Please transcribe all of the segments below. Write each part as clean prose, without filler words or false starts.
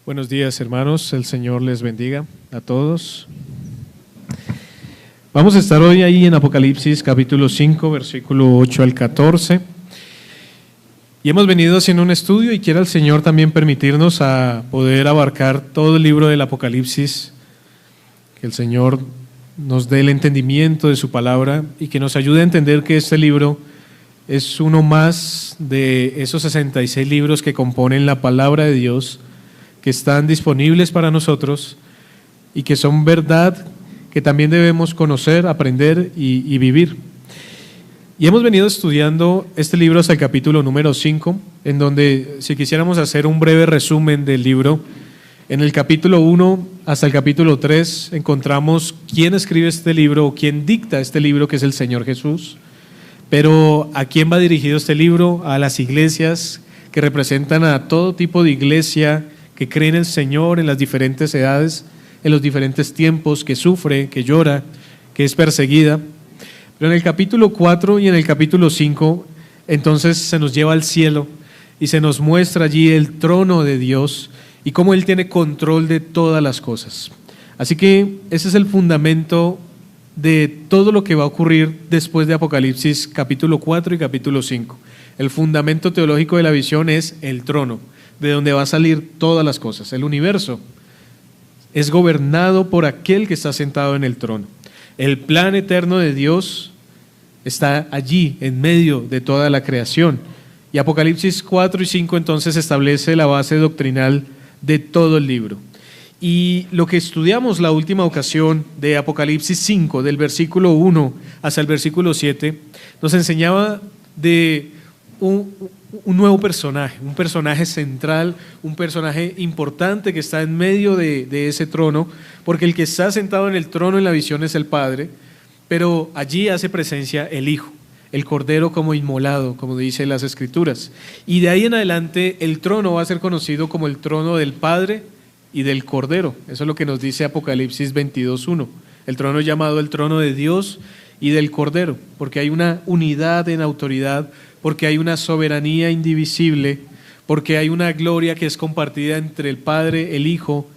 Buenos días, hermanos. El Señor les bendiga a todos. Vamos a estar hoy ahí en Apocalipsis capítulo 5, versículo 8 al 14. Y hemos venido haciendo un estudio y quiera el Señor también permitirnos a poder abarcar todo el libro del Apocalipsis, que el Señor nos dé el entendimiento de su palabra y que nos ayude a entender que este libro es uno más de esos 66 libros que componen la palabra de Dios, que están disponibles para nosotros y que son verdad que también debemos conocer, aprender y vivir. Y hemos venido estudiando este libro hasta el capítulo número 5, en donde, si quisiéramos hacer un breve resumen del libro, en el capítulo 1 hasta el capítulo 3 encontramos quién escribe este libro o quién dicta este libro, que es el Señor Jesús. Pero ¿a quién va dirigido este libro? A las iglesias que representan a todo tipo de iglesia que cree en el Señor en las diferentes edades, en los diferentes tiempos, que sufre, que llora, que es perseguida. Pero en el capítulo 4 y en el capítulo 5, entonces se nos lleva al cielo y se nos muestra allí el trono de Dios y cómo Él tiene control de todas las cosas. Así que ese es el fundamento de todo lo que va a ocurrir después de Apocalipsis capítulo 4 y capítulo 5. El fundamento teológico de la visión es el trono, de donde va a salir todas las cosas. El universo es gobernado por aquel que está sentado en el trono. El plan eterno de Dios está allí, en medio de toda la creación. Y Apocalipsis 4 y 5 entonces establece la base doctrinal de todo el libro. Y lo que estudiamos la última ocasión de Apocalipsis 5, del versículo 1 hasta el versículo 7, nos enseñaba de un nuevo personaje, un personaje central, un personaje importante que está en medio de ese trono, porque el que está sentado en el trono en la visión es el Padre, pero allí hace presencia el Hijo, el Cordero como inmolado, como dice las Escrituras. Y de ahí en adelante el trono va a ser conocido como el trono del Padre y del Cordero. Eso es lo que nos dice Apocalipsis 22:1. El trono llamado el trono de Dios y del Cordero, porque hay una unidad en autoridad, porque hay una soberanía indivisible, porque hay una gloria que es compartida entre el Padre, el Hijo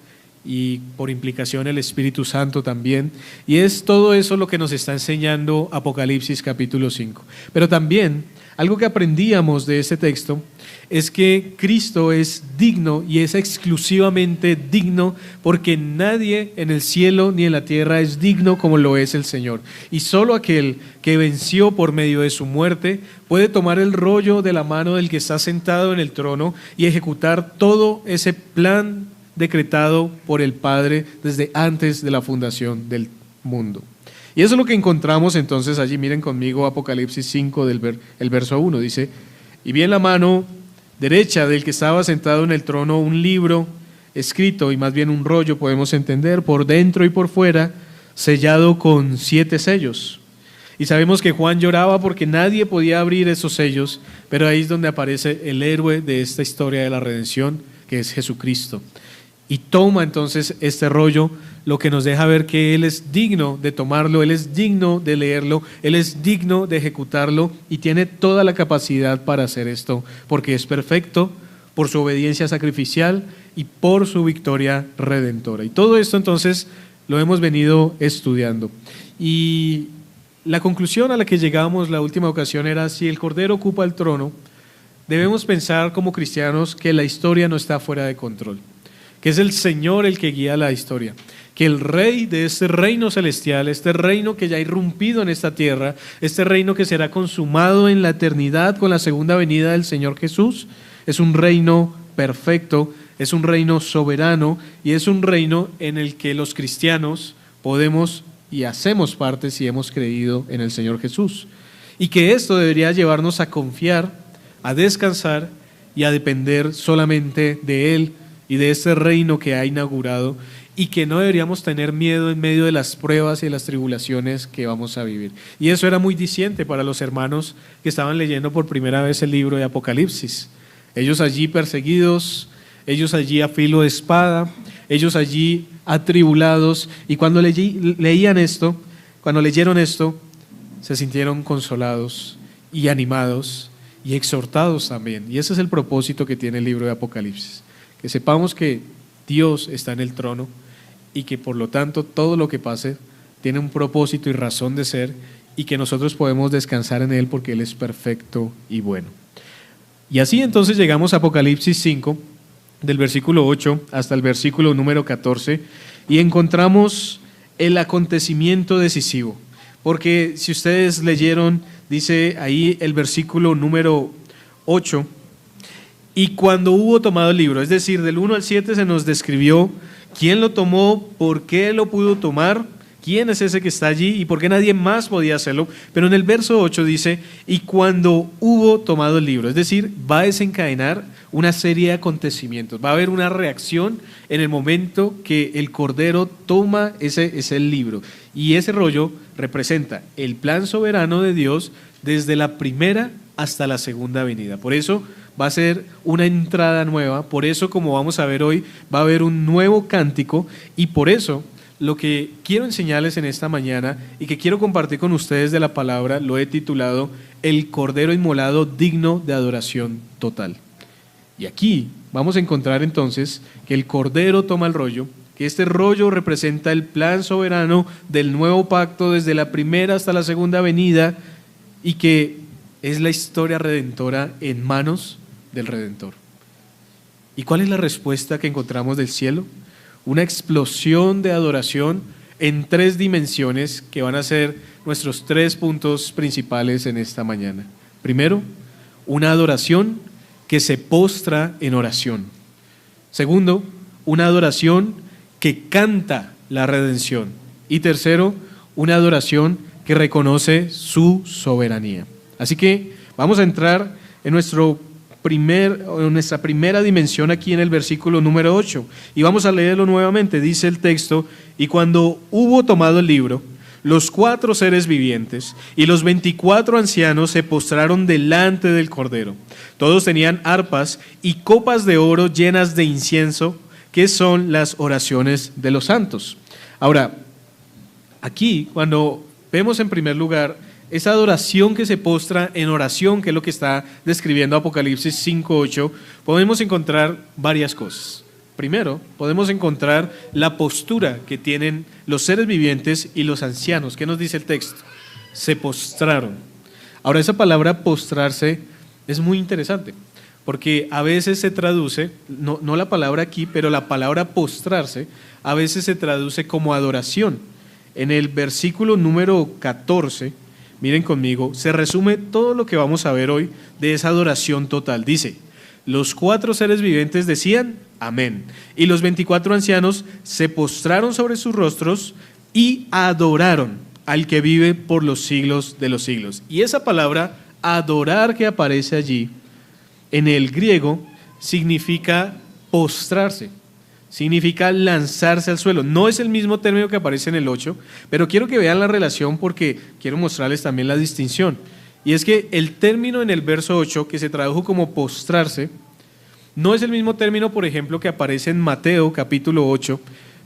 y por implicación el Espíritu Santo también. Y es todo eso lo que nos está enseñando Apocalipsis capítulo 5. Pero también algo que aprendíamos de este texto es que Cristo es digno y es exclusivamente digno, porque nadie en el cielo ni en la tierra es digno como lo es el Señor. Y solo aquel que venció por medio de su muerte puede tomar el rollo de la mano del que está sentado en el trono y ejecutar todo ese plan decretado por el Padre desde antes de la fundación del mundo. Y eso es lo que encontramos entonces allí. Miren conmigo Apocalipsis 5, el verso 1, dice: y vi en la mano derecha del que estaba sentado en el trono un libro escrito, y más bien un rollo podemos entender, por dentro y por fuera, sellado con 7 sellos. Y sabemos que Juan lloraba porque nadie podía abrir esos sellos, pero ahí es donde aparece el héroe de esta historia de la redención, que es Jesucristo. Y toma entonces este rollo, lo que nos deja ver que Él es digno de tomarlo, Él es digno de leerlo, Él es digno de ejecutarlo y tiene toda la capacidad para hacer esto, porque es perfecto por su obediencia sacrificial y por su victoria redentora. Y todo esto entonces lo hemos venido estudiando. Y la conclusión a la que llegamos la última ocasión era: si el Cordero ocupa el trono, debemos pensar como cristianos que la historia no está fuera de control, que es el Señor el que guía la historia, que el Rey de este reino celestial, este reino que ya ha irrumpido en esta tierra, este reino que será consumado en la eternidad con la segunda venida del Señor Jesús, es un reino perfecto, es un reino soberano y es un reino en el que los cristianos podemos y hacemos parte si hemos creído en el Señor Jesús. Y que esto debería llevarnos a confiar, a descansar y a depender solamente de Él y de este reino que ha inaugurado, y que no deberíamos tener miedo en medio de las pruebas y de las tribulaciones que vamos a vivir. Y eso era muy diciente para los hermanos que estaban leyendo por primera vez el libro de Apocalipsis. Ellos allí perseguidos, ellos allí a filo de espada, ellos allí atribulados, y cuando leyeron esto, se sintieron consolados y animados y exhortados también. Y ese es el propósito que tiene el libro de Apocalipsis, que sepamos que Dios está en el trono y que por lo tanto todo lo que pase tiene un propósito y razón de ser y que nosotros podemos descansar en Él porque Él es perfecto y bueno. Y así entonces llegamos a Apocalipsis 5, del versículo 8 hasta el versículo número 14, y encontramos el acontecimiento decisivo. Porque si ustedes leyeron, dice ahí el versículo número 8, y cuando hubo tomado el libro, es decir, del 1 al 7 se nos describió quién lo tomó, por qué lo pudo tomar, quién es ese que está allí y por qué nadie más podía hacerlo. Pero en el verso 8 dice, y cuando hubo tomado el libro, es decir, va a desencadenar una serie de acontecimientos, va a haber una reacción en el momento que el Cordero toma ese libro. Y ese rollo representa el plan soberano de Dios desde la primera hasta la segunda venida. Por eso va a ser una entrada nueva, por eso, como vamos a ver hoy, va a haber un nuevo cántico, y por eso lo que quiero enseñarles en esta mañana y que quiero compartir con ustedes de la palabra lo he titulado El Cordero Inmolado digno de adoración total. Y aquí vamos a encontrar entonces que el Cordero toma el rollo, que este rollo representa el plan soberano del nuevo pacto desde la primera hasta la segunda venida y que es la historia redentora en manos del Redentor. ¿Y cuál es la respuesta que encontramos del cielo? Una explosión de adoración en 3 dimensiones que van a ser nuestros 3 puntos principales en esta mañana. Primero, una adoración que se postra en oración. Segundo, una adoración que canta la redención. Y tercero, una adoración que reconoce su soberanía. Así que vamos a entrar en nuestra primera dimensión aquí en el versículo número 8. Y vamos a leerlo nuevamente. Dice el texto, y cuando hubo tomado el libro, los 4 seres vivientes y los 24 ancianos se postraron delante del Cordero. Todos tenían arpas y copas de oro llenas de incienso, que son las oraciones de los santos. Ahora, aquí cuando vemos en primer lugar esa adoración que se postra en oración, que es lo que está describiendo Apocalipsis 5:8, podemos encontrar varias cosas. Primero, podemos encontrar la postura que tienen los seres vivientes y los ancianos. ¿Qué nos dice el texto? Se postraron. Ahora, esa palabra postrarse es muy interesante, porque a veces se traduce, no la palabra aquí, pero la palabra postrarse, a veces se traduce como adoración. En el versículo número 14, miren conmigo, se resume todo lo que vamos a ver hoy de esa adoración total. Dice, los 4 seres vivientes decían, amén. Y los 24 ancianos se postraron sobre sus rostros y adoraron al que vive por los siglos de los siglos. Y esa palabra, adorar, que aparece allí, en el griego, significa postrarse. Significa lanzarse al suelo. No es el mismo término que aparece en el 8, pero quiero que vean la relación porque quiero mostrarles también la distinción. Y es que el término en el verso 8, que se tradujo como postrarse, no es el mismo término, por ejemplo, que aparece en Mateo capítulo 8,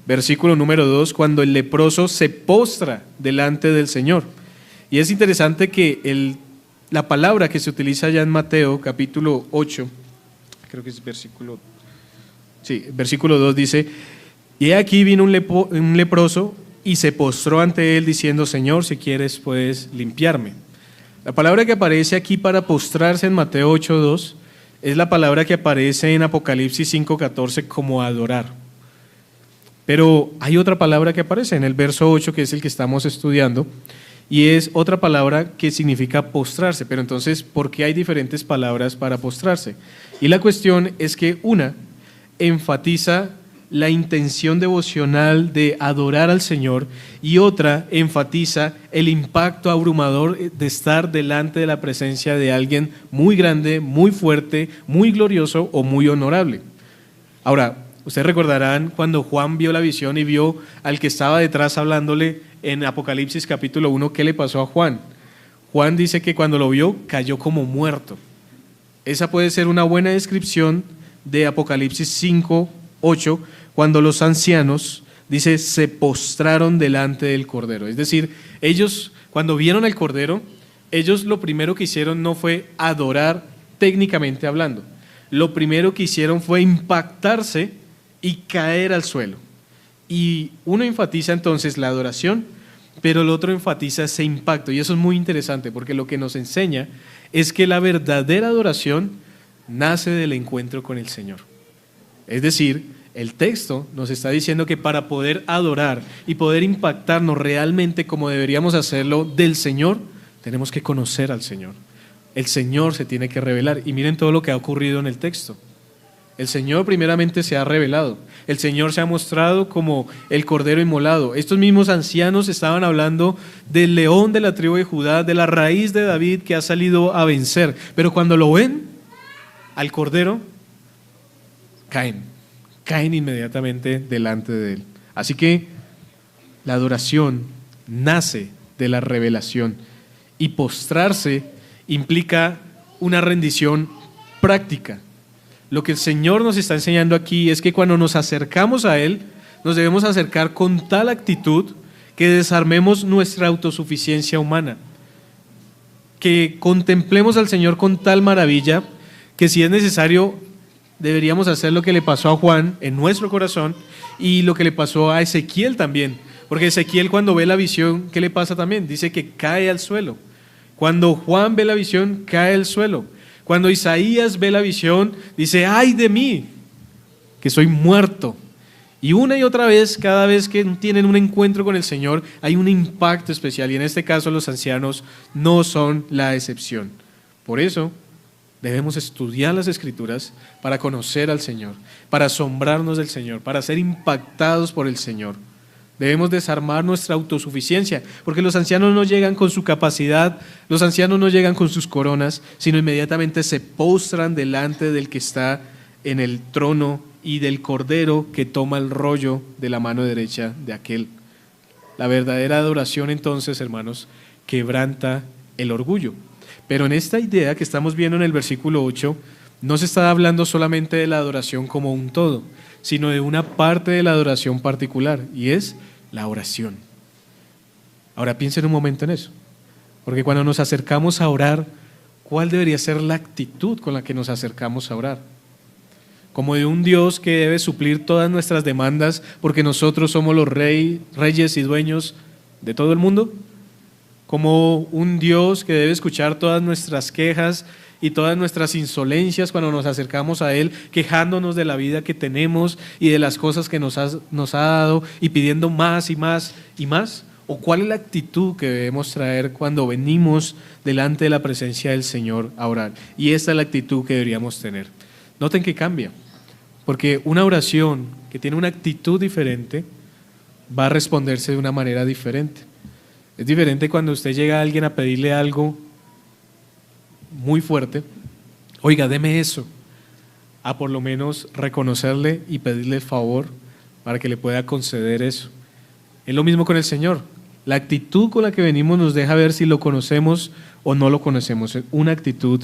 versículo número 2, cuando el leproso se postra delante del Señor. Y es interesante que la palabra que se utiliza ya en Mateo capítulo 8, creo que es versículo 2 dice, y aquí vino un leproso y se postró ante él diciendo, Señor, si quieres puedes limpiarme. La palabra que aparece aquí para postrarse en Mateo 8:2 es la palabra que aparece en Apocalipsis 5:14 como adorar. Pero hay otra palabra que aparece en el verso 8, que es el que estamos estudiando, y es otra palabra que significa postrarse. Pero entonces, ¿por qué hay diferentes palabras para postrarse? Y la cuestión es que una enfatiza la intención devocional de adorar al Señor y otra enfatiza el impacto abrumador de estar delante de la presencia de alguien muy grande, muy fuerte, muy glorioso o muy honorable. Ahora, ustedes recordarán cuando Juan vio la visión y vio al que estaba detrás hablándole en Apocalipsis capítulo 1, ¿qué le pasó a Juan? Juan dice que cuando lo vio cayó como muerto. Esa puede ser una buena descripción de Apocalipsis 5:8, cuando los ancianos, dice, se postraron delante del Cordero. Es decir, ellos cuando vieron al Cordero, ellos lo primero que hicieron no fue adorar técnicamente hablando. Lo primero que hicieron fue impactarse y caer al suelo. Y uno enfatiza entonces la adoración, pero el otro enfatiza ese impacto. Y eso es muy interesante porque lo que nos enseña es que la verdadera adoración nace del encuentro con el Señor. Es decir, el texto nos está diciendo que para poder adorar y poder impactarnos realmente como deberíamos hacerlo del Señor, tenemos que conocer al Señor. El Señor se tiene que revelar. Y miren todo lo que ha ocurrido en el texto. El Señor primeramente se ha revelado. El Señor se ha mostrado como el Cordero inmolado. Estos mismos ancianos estaban hablando del león de la tribu de Judá, de la raíz de David que ha salido a vencer. Pero cuando lo ven, al Cordero, caen inmediatamente delante de él. Así que la adoración nace de la revelación y postrarse implica una rendición práctica. Lo que el Señor nos está enseñando aquí es que cuando nos acercamos a Él, nos debemos acercar con tal actitud que desarmemos nuestra autosuficiencia humana, que contemplemos al Señor con tal maravilla que si es necesario deberíamos hacer lo que le pasó a Juan en nuestro corazón y lo que le pasó a Ezequiel también, porque Ezequiel cuando ve la visión, ¿qué le pasa también? Dice que cae al suelo. Cuando Juan ve la visión, cae al suelo. Cuando Isaías ve la visión, dice, ¡ay de mí, que soy muerto! Y una y otra vez, cada vez que tienen un encuentro con el Señor, hay un impacto especial. Y en este caso los ancianos no son la excepción. Por eso debemos estudiar las Escrituras para conocer al Señor, para asombrarnos del Señor, para ser impactados por el Señor. Debemos desarmar nuestra autosuficiencia, porque los ancianos no llegan con su capacidad, los ancianos no llegan con sus coronas, sino inmediatamente se postran delante del que está en el trono y del Cordero que toma el rollo de la mano derecha de aquel. La verdadera adoración entonces, hermanos, quebranta el orgullo. Pero en esta idea que estamos viendo en el versículo 8, no se está hablando solamente de la adoración como un todo, sino de una parte de la adoración particular, y es la oración. Ahora piensen un momento en eso, porque cuando nos acercamos a orar, ¿cuál debería ser la actitud con la que nos acercamos a orar? Como de un Dios que debe suplir todas nuestras demandas porque nosotros somos los reyes y dueños de todo el mundo, como un Dios que debe escuchar todas nuestras quejas y todas nuestras insolencias cuando nos acercamos a Él, quejándonos de la vida que tenemos y de las cosas que nos ha dado y pidiendo más y más y más. ¿O cuál es la actitud que debemos traer cuando venimos delante de la presencia del Señor a orar? Y esta es la actitud que deberíamos tener. Noten que cambia, porque una oración que tiene una actitud diferente va a responderse de una manera diferente. Es diferente cuando usted llega a alguien a pedirle algo muy fuerte, oiga, deme eso, a por lo menos reconocerle y pedirle el favor para que le pueda conceder eso. Es lo mismo con el Señor. La actitud con la que venimos nos deja ver si lo conocemos o no lo conocemos. Una actitud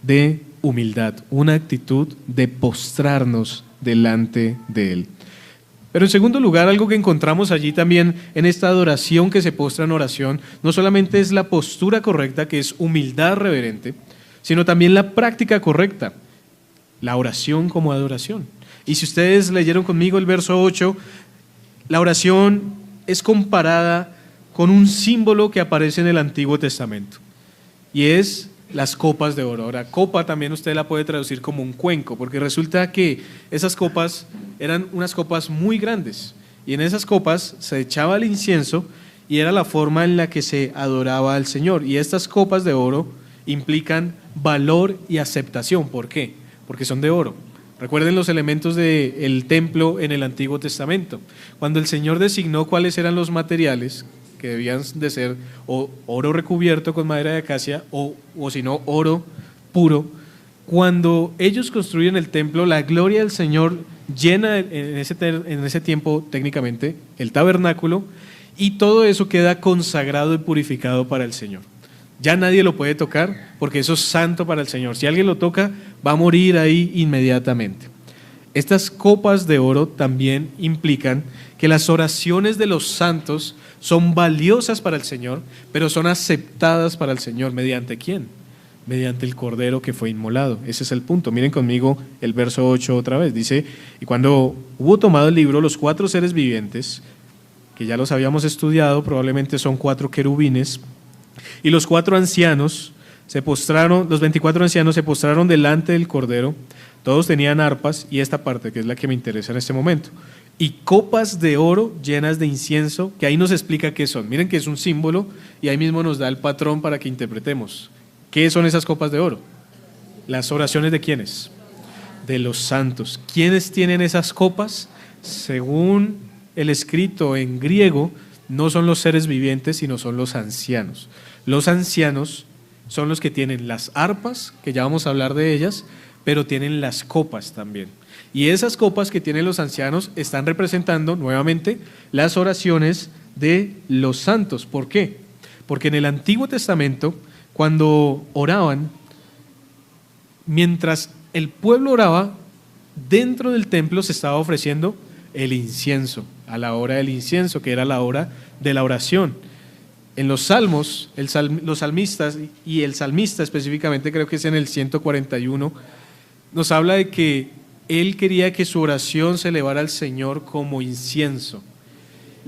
de humildad, una actitud de postrarnos delante de Él. Pero en segundo lugar, algo que encontramos allí también en esta adoración que se postra en oración, no solamente es la postura correcta, que es humildad reverente, sino también la práctica correcta, la oración como adoración. Y si ustedes leyeron conmigo el verso 8, la oración es comparada con un símbolo que aparece en el Antiguo Testamento, y es las copas de oro. Ahora, copa también usted la puede traducir como un cuenco, porque resulta que esas copas eran unas copas muy grandes, y en esas copas se echaba el incienso y era la forma en la que se adoraba al Señor. Y estas copas de oro implican valor y aceptación. ¿Por qué? Porque son de oro. Recuerden los elementos del templo en el Antiguo Testamento. Cuando el Señor designó cuáles eran los materiales que debían de ser o oro recubierto con madera de acacia o si no, oro puro, cuando ellos construyen el templo, la gloria del Señor llena en ese tiempo técnicamente el tabernáculo, y todo eso queda consagrado y purificado para el Señor. Ya nadie lo puede tocar porque eso es santo para el Señor. Si alguien lo toca, va a morir ahí inmediatamente. Estas copas de oro también implican que las oraciones de los santos son valiosas para el Señor, pero son aceptadas para el Señor. ¿Mediante quién? mediante el cordero que fue inmolado. Ese es el punto. Miren conmigo el verso 8 otra vez. Dice, y cuando hubo tomado el libro, los 4 seres vivientes, que ya los habíamos estudiado, probablemente son 4 querubines, y los 4 ancianos se postraron, los 24 ancianos se postraron delante del cordero. Todos tenían arpas, y esta parte que es la que me interesa en este momento, y copas de oro llenas de incienso, que ahí nos explica qué son. Miren que es un símbolo, y ahí mismo nos da el patrón para que interpretemos. ¿Qué son esas copas de oro? Las oraciones ¿de quiénes? De los santos. ¿Quiénes tienen esas copas? Según el escrito en griego, no son los seres vivientes, sino son los ancianos. Los ancianos son los que tienen las arpas, que ya vamos a hablar de ellas, pero tienen las copas también. Y esas copas que tienen los ancianos están representando nuevamente las oraciones de los santos. ¿Por qué? Porque en el Antiguo Testamento, cuando oraban, mientras el pueblo oraba, dentro del templo se estaba ofreciendo el incienso, a la hora del incienso, que era la hora de la oración. En los salmos, los salmistas, y el salmista específicamente, creo que es en el 141, nos habla de que él quería que su oración se elevara al Señor como incienso.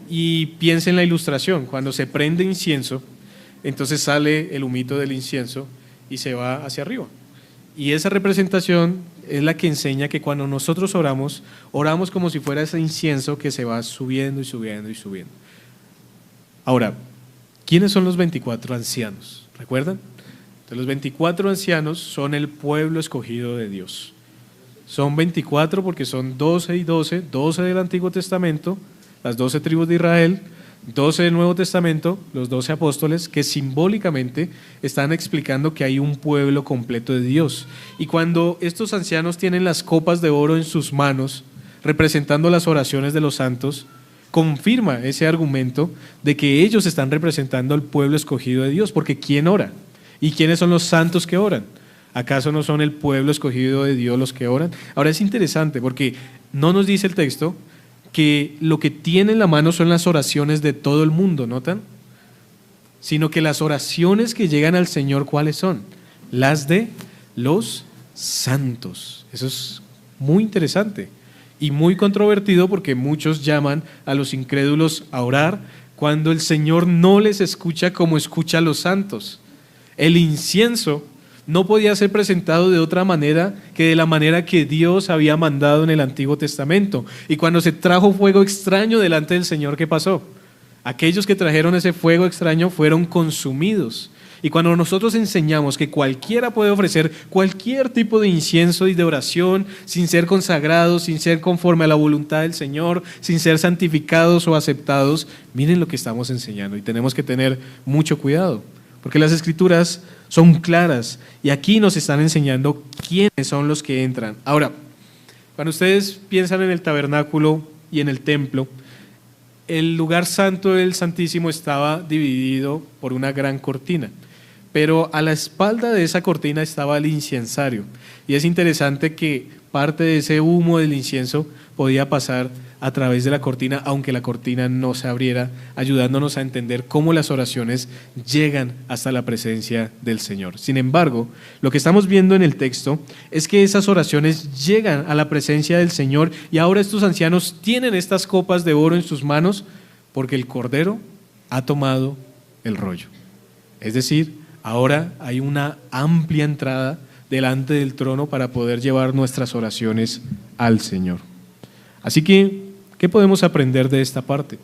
Y piensa en la ilustración, cuando se prende incienso, entonces sale el humito del incienso y se va hacia arriba. Y esa representación es la que enseña que cuando nosotros oramos, oramos como si fuera ese incienso que se va subiendo y subiendo y subiendo. Ahora, ¿quiénes son los 24 ancianos? ¿Recuerdan? Entonces, los 24 ancianos son el pueblo escogido de Dios. Son 24 porque son 12 y 12, 12 del Antiguo Testamento, las 12 tribus de Israel, 12 del Nuevo Testamento, los 12 apóstoles, que simbólicamente están explicando que hay un pueblo completo de Dios. Y cuando estos ancianos tienen las copas de oro en sus manos, representando las oraciones de los santos, confirma ese argumento de que ellos están representando al pueblo escogido de Dios, porque ¿quién ora? ¿Y quiénes son los santos que oran? ¿Acaso no son el pueblo escogido de Dios los que oran? Ahora es interesante porque no nos dice el texto que lo que tiene en la mano son las oraciones de todo el mundo, ¿notan? Sino que las oraciones que llegan al Señor, ¿cuáles son? Las de los santos. Eso es muy interesante y muy controvertido porque muchos llaman a los incrédulos a orar cuando el Señor no les escucha como escucha a los santos. El incienso no podía ser presentado de otra manera que de la manera que Dios había mandado en el Antiguo Testamento. Y cuando se trajo fuego extraño delante del Señor, ¿qué pasó? Aquellos que trajeron ese fuego extraño fueron consumidos. Y cuando nosotros enseñamos que cualquiera puede ofrecer cualquier tipo de incienso y de oración sin ser consagrados, sin ser conforme a la voluntad del Señor, sin ser santificados o aceptados, miren lo que estamos enseñando y tenemos que tener mucho cuidado. Porque las Escrituras son claras y aquí nos están enseñando quiénes son los que entran. Ahora, cuando ustedes piensan en el tabernáculo y en el templo, el lugar santo del Santísimo estaba dividido por una gran cortina, pero a la espalda de esa cortina estaba el incensario. Y es interesante que parte de ese humo del incienso podía pasar a través de la cortina, aunque la cortina no se abriera, ayudándonos a entender cómo las oraciones llegan hasta la presencia del Señor. Sin embargo, lo que estamos viendo en el texto es que esas oraciones llegan a la presencia del Señor y ahora estos ancianos tienen estas copas de oro en sus manos porque el Cordero ha tomado el rollo. Es decir, ahora hay una amplia entrada delante del trono para poder llevar nuestras oraciones al Señor. Así que, ¿qué podemos aprender de esta parte?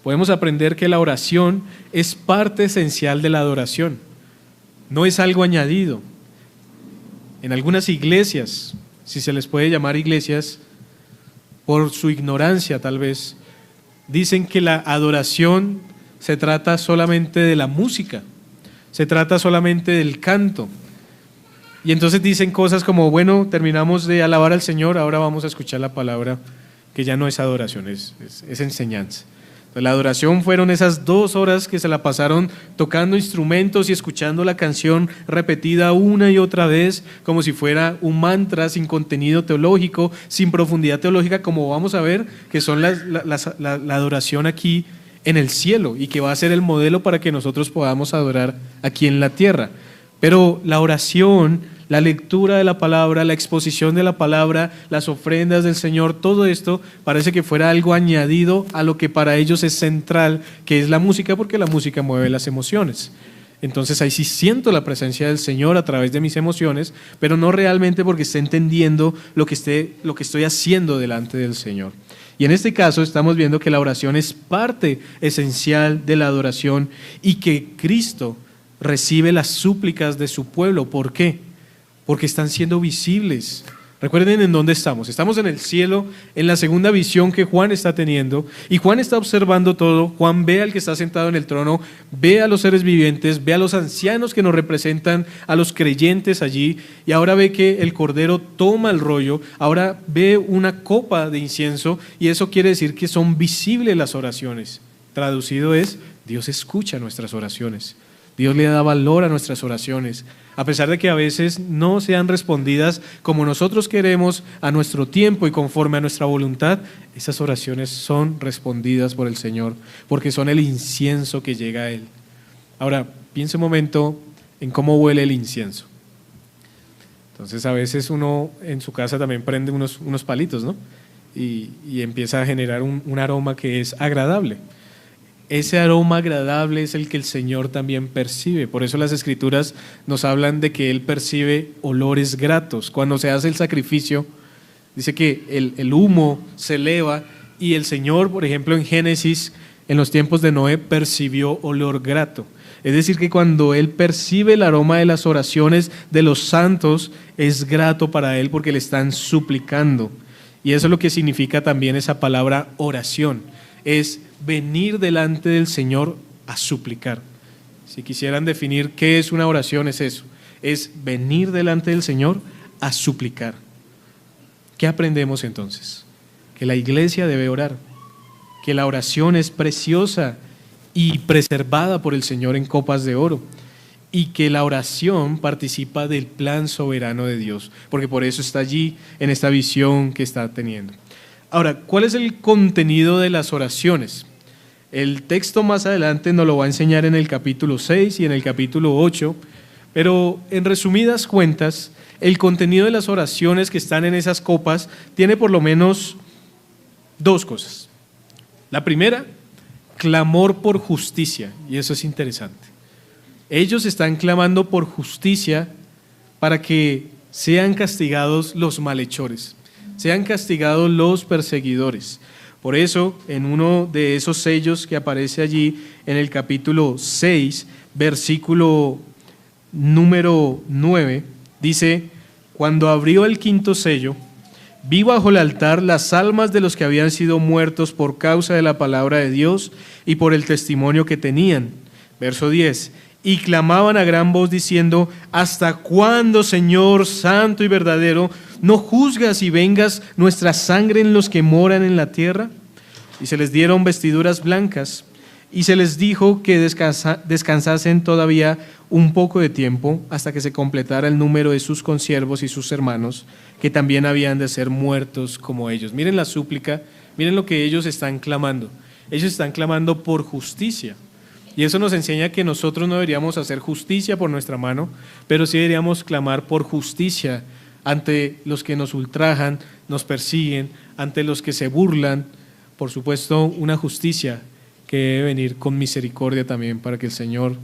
Podemos aprender que la oración es parte esencial de la adoración, no es algo añadido. En algunas iglesias, si se les puede llamar iglesias, por su ignorancia tal vez, dicen que la adoración se trata solamente de la música, se trata solamente del canto. Y entonces dicen cosas como, bueno, terminamos de alabar al Señor, ahora vamos a escuchar la palabra, que ya no es adoración, es enseñanza. Entonces, la adoración fueron esas 2 horas que se la pasaron tocando instrumentos y escuchando la canción repetida una y otra vez, como si fuera un mantra sin contenido teológico, sin profundidad teológica, como vamos a ver, que son la adoración aquí en el cielo y que va a ser el modelo para que nosotros podamos adorar aquí en la tierra. Pero la oración, la lectura de la palabra, la exposición de la palabra, las ofrendas del Señor, todo esto parece que fuera algo añadido a lo que para ellos es central, que es la música, porque la música mueve las emociones. Entonces ahí sí siento la presencia del Señor a través de mis emociones, pero no realmente porque esté entendiendo lo que estoy haciendo delante del Señor. Y en este caso estamos viendo que la oración es parte esencial de la adoración y que Cristo recibe las súplicas de su pueblo. ¿Por qué? Porque están siendo visibles. Recuerden en dónde estamos. Estamos en el cielo, en la segunda visión que Juan está teniendo, y Juan está observando todo. Juan ve al que está sentado en el trono, ve a los seres vivientes, ve a los ancianos que nos representan, a los creyentes allí, y ahora ve que el Cordero toma el rollo, ahora ve una copa de incienso, y eso quiere decir que son visibles las oraciones. Traducido es, Dios escucha nuestras oraciones. Dios le da valor a nuestras oraciones, a pesar de que a veces no sean respondidas como nosotros queremos, a nuestro tiempo y conforme a nuestra voluntad. Esas oraciones son respondidas por el Señor, porque son el incienso que llega a Él. Ahora, piense un momento en cómo huele el incienso. Entonces a veces uno en su casa también prende unos palitos, ¿no? Y empieza a generar un aroma que es agradable. Ese aroma agradable es el que el Señor también percibe. Por eso las Escrituras nos hablan de que Él percibe olores gratos. Cuando se hace el sacrificio, dice que el humo se eleva y el Señor, por ejemplo, en Génesis, en los tiempos de Noé, percibió olor grato. Es decir, que cuando Él percibe el aroma de las oraciones de los santos, es grato para Él porque le están suplicando. Y eso es lo que significa también esa palabra oración. Es venir delante del Señor a suplicar. Si quisieran definir qué es una oración, es eso. Es venir delante del Señor a suplicar. ¿Qué aprendemos entonces? Que la iglesia debe orar, que la oración es preciosa y preservada por el Señor en copas de oro, y que la oración participa del plan soberano de Dios, porque por eso está allí en esta visión que está teniendo. Ahora, ¿cuál es el contenido de las oraciones? El texto más adelante nos lo va a enseñar en el capítulo 6 y en el capítulo 8, pero en resumidas cuentas, el contenido de las oraciones que están en esas copas tiene por lo menos dos cosas. La primera, clamor por justicia, y eso es interesante. Ellos están clamando por justicia para que sean castigados los malhechores, sean castigados los perseguidores. Por eso, en uno de esos sellos que aparece allí en el capítulo 6, versículo número 9, dice: cuando abrió el quinto sello, vi bajo el altar las almas de los que habían sido muertos por causa de la palabra de Dios y por el testimonio que tenían. Verso 10. Y clamaban a gran voz diciendo: ¿hasta cuándo, Señor santo y verdadero, no juzgas y vengas nuestra sangre en los que moran en la tierra? Y se les dieron vestiduras blancas, y se les dijo que descansasen todavía un poco de tiempo hasta que se completara el número de sus consiervos y sus hermanos, que también habían de ser muertos como ellos. Miren la súplica, miren lo que ellos están clamando. Ellos están clamando por justicia. Y eso nos enseña que nosotros no deberíamos hacer justicia por nuestra mano, pero sí deberíamos clamar por justicia ante los que nos ultrajan, nos persiguen, ante los que se burlan. Por supuesto, una justicia que debe venir con misericordia también, para que el Señor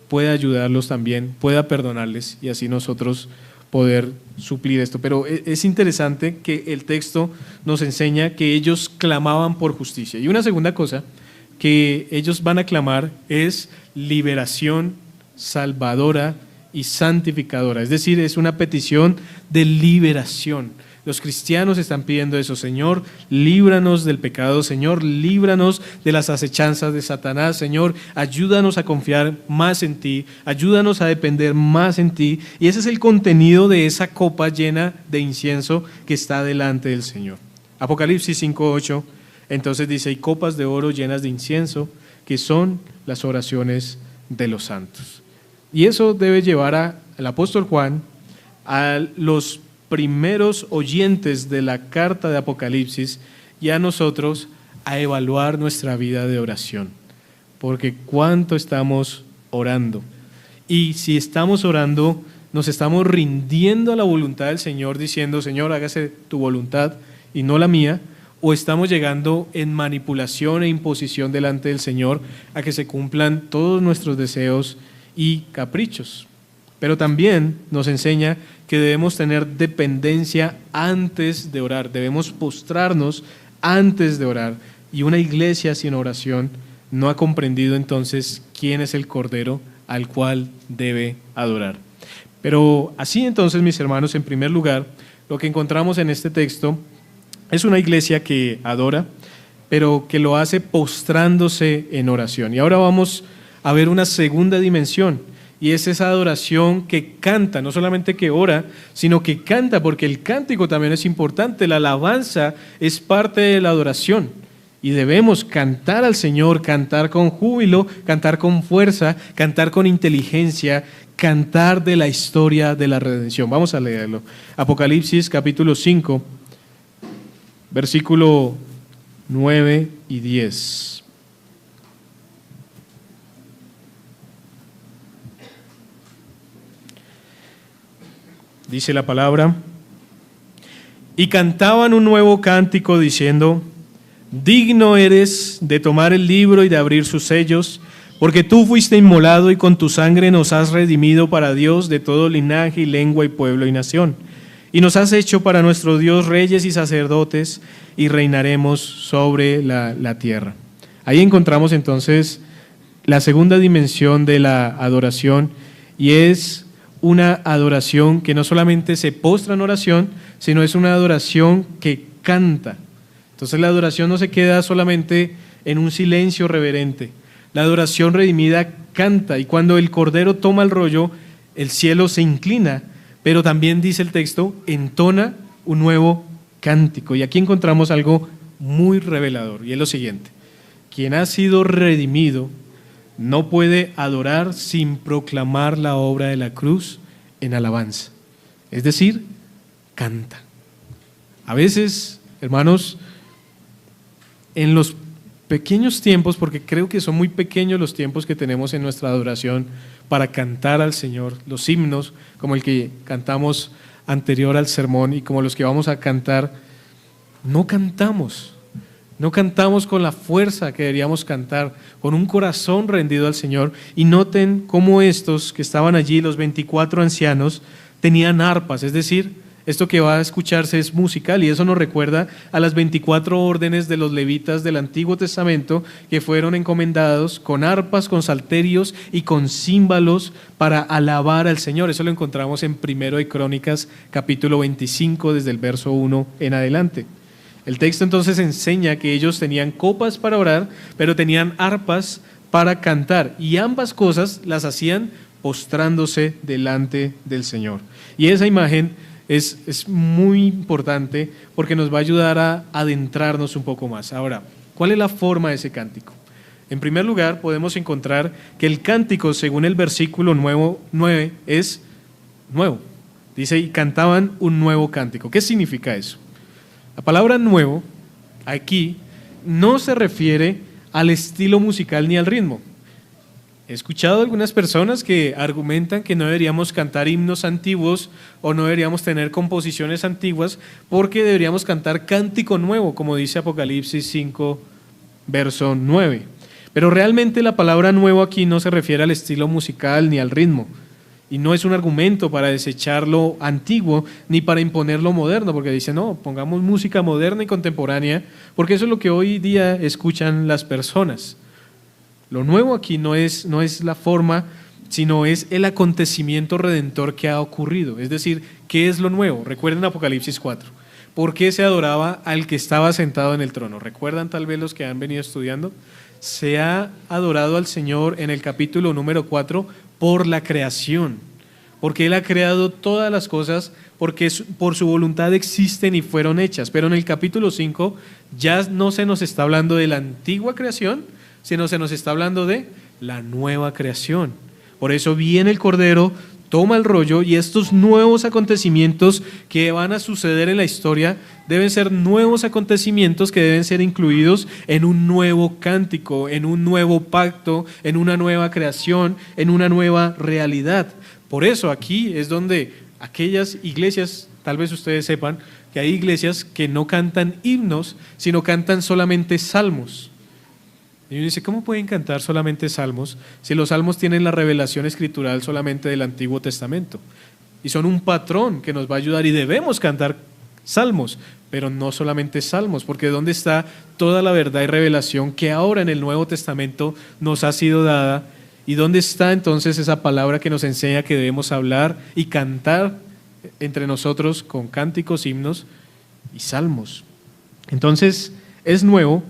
pueda ayudarlos también, pueda perdonarles y así nosotros poder suplir esto. Pero es interesante que el texto nos enseña que ellos clamaban por justicia. Y una segunda cosa que ellos van a clamar es liberación salvadora y santificadora. Es decir, es una petición de liberación. Los cristianos están pidiendo eso: Señor, líbranos del pecado, Señor, líbranos de las acechanzas de Satanás, Señor, ayúdanos a confiar más en ti, ayúdanos a depender más en ti. Y ese es el contenido de esa copa llena de incienso que está delante del Señor. Apocalipsis 5:8. Entonces dice: y copas de oro llenas de incienso, que son las oraciones de los santos. Y eso debe llevar al apóstol Juan, a los primeros oyentes de la carta de Apocalipsis, y a nosotros a evaluar nuestra vida de oración. Porque cuánto estamos orando. Y si estamos orando, nos estamos rindiendo a la voluntad del Señor, diciendo, Señor, hágase tu voluntad y no la mía, o estamos llegando en manipulación e imposición delante del Señor a que se cumplan todos nuestros deseos y caprichos. Pero también nos enseña que debemos tener dependencia antes de orar, debemos postrarnos antes de orar. Y una iglesia sin oración no ha comprendido entonces quién es el Cordero al cual debe adorar. Pero así entonces, mis hermanos, en primer lugar, lo que encontramos en este texto es una iglesia que adora, pero que lo hace postrándose en oración. Y ahora vamos a ver una segunda dimensión, y es esa adoración que canta, no solamente que ora, sino que canta, porque el cántico también es importante, la alabanza es parte de la adoración. Y debemos cantar al Señor, cantar con júbilo, cantar con fuerza, cantar con inteligencia, cantar de la historia de la redención. Vamos a leerlo. Apocalipsis capítulo 5, versículo 9 y 10. Dice la palabra: y cantaban un nuevo cántico diciendo: digno eres de tomar el libro y de abrir sus sellos, porque tú fuiste inmolado y con tu sangre nos has redimido para Dios de todo linaje y lengua y pueblo y nación. Y nos has hecho para nuestro Dios reyes y sacerdotes, y reinaremos sobre la tierra. Ahí encontramos entonces la segunda dimensión de la adoración, y es una adoración que no solamente se postra en oración, sino es una adoración que canta. Entonces la adoración no se queda solamente en un silencio reverente. La adoración redimida canta, y cuando el Cordero toma el rollo, el cielo se inclina, pero también dice el texto, entona un nuevo cántico. Y aquí encontramos algo muy revelador, y es lo siguiente: quien ha sido redimido no puede adorar sin proclamar la obra de la cruz en alabanza. Es decir, canta. A veces, hermanos, en los pequeños tiempos, porque creo que son muy pequeños los tiempos que tenemos en nuestra adoración para cantar al Señor, los himnos como el que cantamos anterior al sermón y como los que vamos a cantar, no cantamos con la fuerza que deberíamos cantar, con un corazón rendido al Señor. Y noten cómo estos que estaban allí, los 24 ancianos, tenían arpas, es decir, esto que va a escucharse es musical, y eso nos recuerda a las 24 órdenes de los levitas del Antiguo Testamento, que fueron encomendados con arpas, con salterios y con címbalos para alabar al Señor. Eso lo encontramos en 1 de Crónicas capítulo 25, desde el verso 1 en adelante. El texto entonces enseña que ellos tenían copas para orar, pero tenían arpas para cantar, y ambas cosas las hacían postrándose delante del Señor. Y esa imagen es muy importante porque nos va a ayudar a adentrarnos un poco más. Ahora, ¿cuál es la forma de ese cántico? En primer lugar, podemos encontrar que el cántico, según el versículo 9, es nuevo. Dice, y cantaban un nuevo cántico. ¿Qué significa eso? La palabra nuevo aquí no se refiere al estilo musical ni al ritmo. He escuchado a algunas personas que argumentan que no deberíamos cantar himnos antiguos o no deberíamos tener composiciones antiguas porque deberíamos cantar cántico nuevo, como dice Apocalipsis 5, verso 9. Pero realmente la palabra nuevo aquí no se refiere al estilo musical ni al ritmo. Y no es un argumento para desechar lo antiguo ni para imponer lo moderno, porque dice, no, pongamos música moderna y contemporánea, porque eso es lo que hoy día escuchan las personas. Lo nuevo aquí no es la forma, sino es el acontecimiento redentor que ha ocurrido. Es decir, ¿qué es lo nuevo? Recuerden Apocalipsis 4. ¿Por qué se adoraba al que estaba sentado en el trono? ¿Recuerdan tal vez los que han venido estudiando? Se ha adorado al Señor en el capítulo número 4 por la creación, porque Él ha creado todas las cosas, porque por su voluntad existen y fueron hechas. Pero en el capítulo 5 ya no se nos está hablando de la antigua creación, sino se nos está hablando de la nueva creación. Por eso viene el Cordero, toma el rollo y estos nuevos acontecimientos que van a suceder en la historia deben ser nuevos acontecimientos que deben ser incluidos en un nuevo cántico, en un nuevo pacto, en una nueva creación, en una nueva realidad. Por eso aquí es donde aquellas iglesias, tal vez ustedes sepan, que hay iglesias que no cantan himnos, sino cantan solamente salmos. Y uno dice, ¿cómo pueden cantar solamente salmos si los salmos tienen la revelación escritural solamente del Antiguo Testamento? Y son un patrón que nos va a ayudar y debemos cantar salmos, pero no solamente salmos, porque ¿dónde está toda la verdad y revelación que ahora en el Nuevo Testamento nos ha sido dada? ¿Y dónde está entonces esa palabra que nos enseña que debemos hablar y cantar entre nosotros con cánticos, himnos y salmos? Entonces es nuevo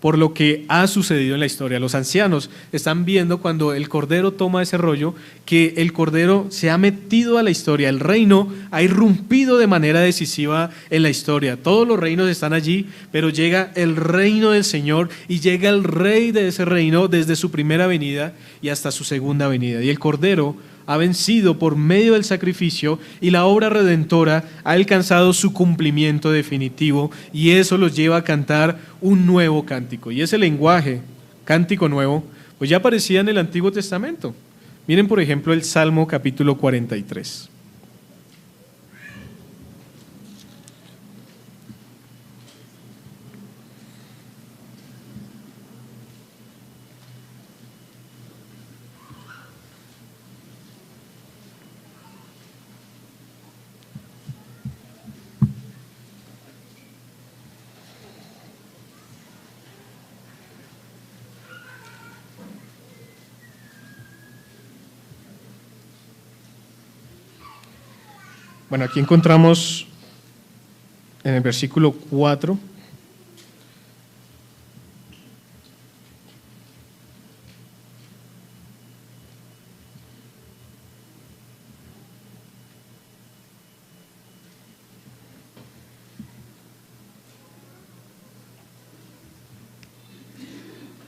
por lo que ha sucedido en la historia. Los ancianos están viendo cuando el Cordero toma ese rollo, que el Cordero se ha metido a la historia, el reino ha irrumpido de manera decisiva en la historia. Todos los reinos están allí, pero llega el reino del Señor y llega el rey de ese reino desde su primera venida y hasta su segunda venida. Y el Cordero ha vencido por medio del sacrificio y la obra redentora ha alcanzado su cumplimiento definitivo, y eso los lleva a cantar un nuevo cántico. Y ese lenguaje, cántico nuevo, pues ya aparecía en el Antiguo Testamento. Miren por ejemplo el Salmo capítulo 43. Bueno, aquí encontramos en el versículo 4,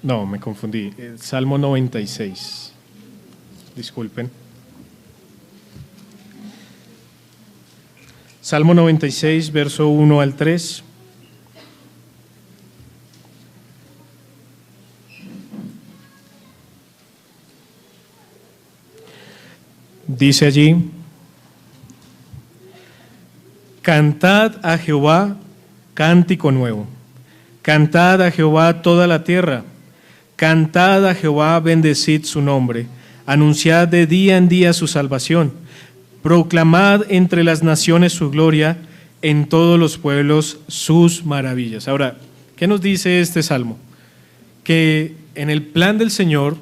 no, me confundí, el Salmo 96, disculpen. Salmo 96, verso 1 al 3. Dice allí: cantad a Jehová cántico nuevo, cantad a Jehová toda la tierra, cantad a Jehová, bendecid su nombre, anunciad de día en día su salvación. Proclamad entre las naciones su gloria, en todos los pueblos sus maravillas. Ahora, ¿qué nos dice este salmo? Que en el plan del Señor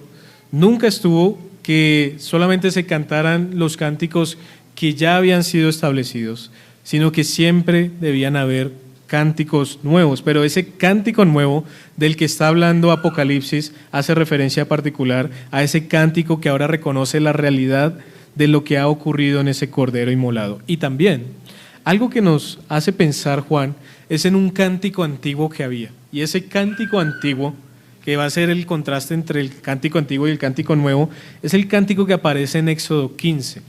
nunca estuvo que solamente se cantaran los cánticos que ya habían sido establecidos, sino que siempre debían haber cánticos nuevos. Pero ese cántico nuevo del que está hablando Apocalipsis hace referencia particular a ese cántico que ahora reconoce la realidad de lo que ha ocurrido en ese Cordero inmolado. Y también, algo que nos hace pensar Juan, es en un cántico antiguo que había. Y ese cántico antiguo, que va a ser el contraste entre el cántico antiguo y el cántico nuevo, es el cántico que aparece en Éxodo 15.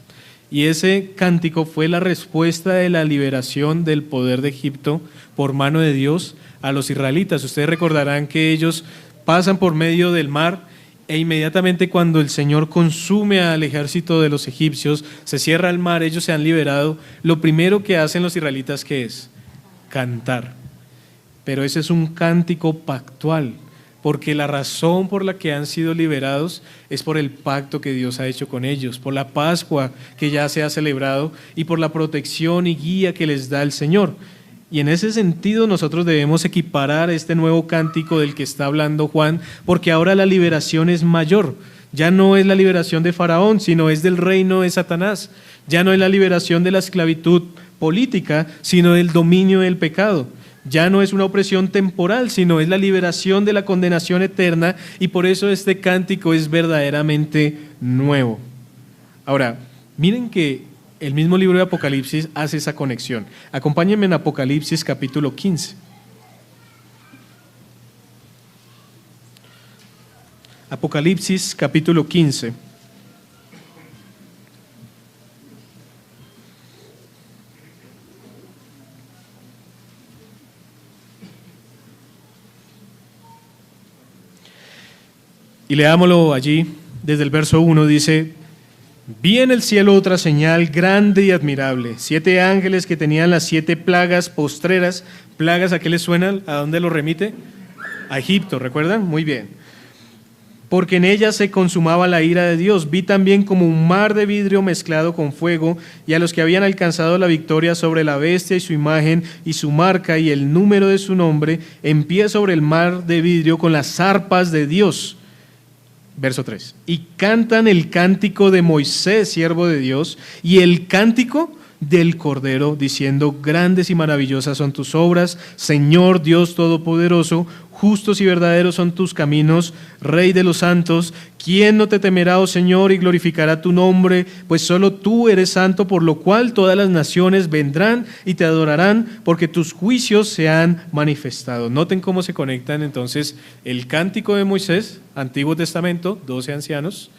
Y ese cántico fue la respuesta de la liberación del poder de Egipto por mano de Dios a los israelitas. Ustedes recordarán que ellos pasan por medio del mar, e inmediatamente cuando el Señor consume al ejército de los egipcios, se cierra el mar, ellos se han liberado. Lo primero que hacen los israelitas, ¿qué es? Cantar. Pero ese es un cántico pactual, porque la razón por la que han sido liberados es por el pacto que Dios ha hecho con ellos, por la Pascua que ya se ha celebrado y por la protección y guía que les da el Señor. Y en ese sentido nosotros debemos equiparar este nuevo cántico del que está hablando Juan, porque ahora la liberación es mayor. Ya no es la liberación de Faraón, sino es del reino de Satanás. Ya no es la liberación de la esclavitud política, sino del dominio del pecado. Ya no es una opresión temporal, sino es la liberación de la condenación eterna, y por eso este cántico es verdaderamente nuevo. Ahora, miren que el mismo libro de Apocalipsis hace esa conexión. Acompáñenme en Apocalipsis capítulo 15. Apocalipsis capítulo 15. Y leámoslo allí, desde el verso 1, dice: vi en el cielo otra señal grande y admirable, 7 ángeles que tenían las 7 plagas postreras. ¿Plagas a qué les suenan? ¿A dónde lo remite? A Egipto, ¿recuerdan? Muy bien. Porque en ellas se consumaba la ira de Dios. Vi también como un mar de vidrio mezclado con fuego, y a los que habían alcanzado la victoria sobre la bestia y su imagen y su marca y el número de su nombre, en pie sobre el mar de vidrio con las arpas de Dios. Verso 3. Y cantan el cántico de Moisés, siervo de Dios, y el cántico del Cordero, diciendo: grandes y maravillosas son tus obras, Señor Dios Todopoderoso. Justos y verdaderos son tus caminos, Rey de los santos. ¿Quién no te temerá, oh Señor, y glorificará tu nombre? Pues solo tú eres santo, por lo cual todas las naciones vendrán y te adorarán, porque tus juicios se han manifestado. Noten cómo se conectan entonces el cántico de Moisés, Antiguo Testamento, 12 ancianos,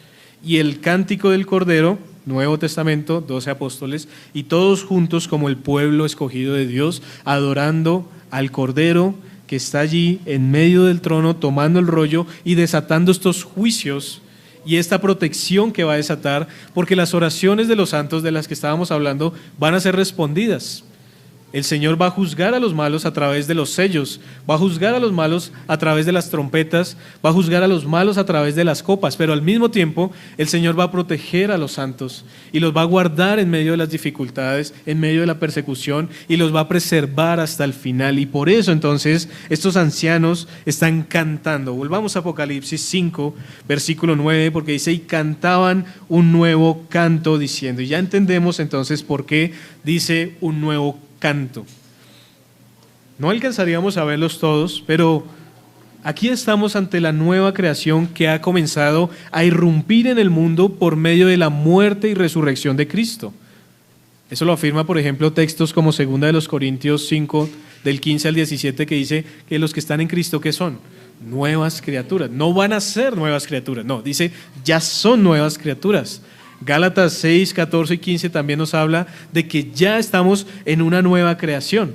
y el cántico del Cordero, Nuevo Testamento, 12 apóstoles, y todos juntos como el pueblo escogido de Dios, adorando al Cordero que está allí en medio del trono, tomando el rollo y desatando estos juicios y esta protección que va a desatar, porque las oraciones de los santos de las que estábamos hablando van a ser respondidas. El Señor va a juzgar a los malos a través de los sellos, va a juzgar a los malos a través de las trompetas, va a juzgar a los malos a través de las copas, pero al mismo tiempo el Señor va a proteger a los santos y los va a guardar en medio de las dificultades, en medio de la persecución, y los va a preservar hasta el final. Y por eso entonces estos ancianos están cantando. Volvamos a Apocalipsis 5, versículo 9, porque dice: y cantaban un nuevo canto diciendo. Y ya entendemos entonces por qué dice un nuevo canto. No alcanzaríamos a verlos todos, pero aquí estamos ante la nueva creación que ha comenzado a irrumpir en el mundo por medio de la muerte y resurrección de Cristo. Eso lo afirma, por ejemplo, textos como 2 de los Corintios 5, del 15 al 17, que dice que los que están en Cristo, ¿qué son? Nuevas criaturas. No van a ser nuevas criaturas, no, dice ya son nuevas criaturas. Gálatas 6, 14 y 15 también nos habla de que ya estamos en una nueva creación.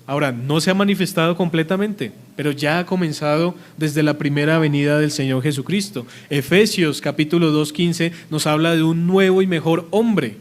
Ahora, no se ha manifestado completamente, pero ya ha comenzado desde la primera venida del Señor Jesucristo. Efesios capítulo 2, 15 nos habla de un nuevo y mejor hombre,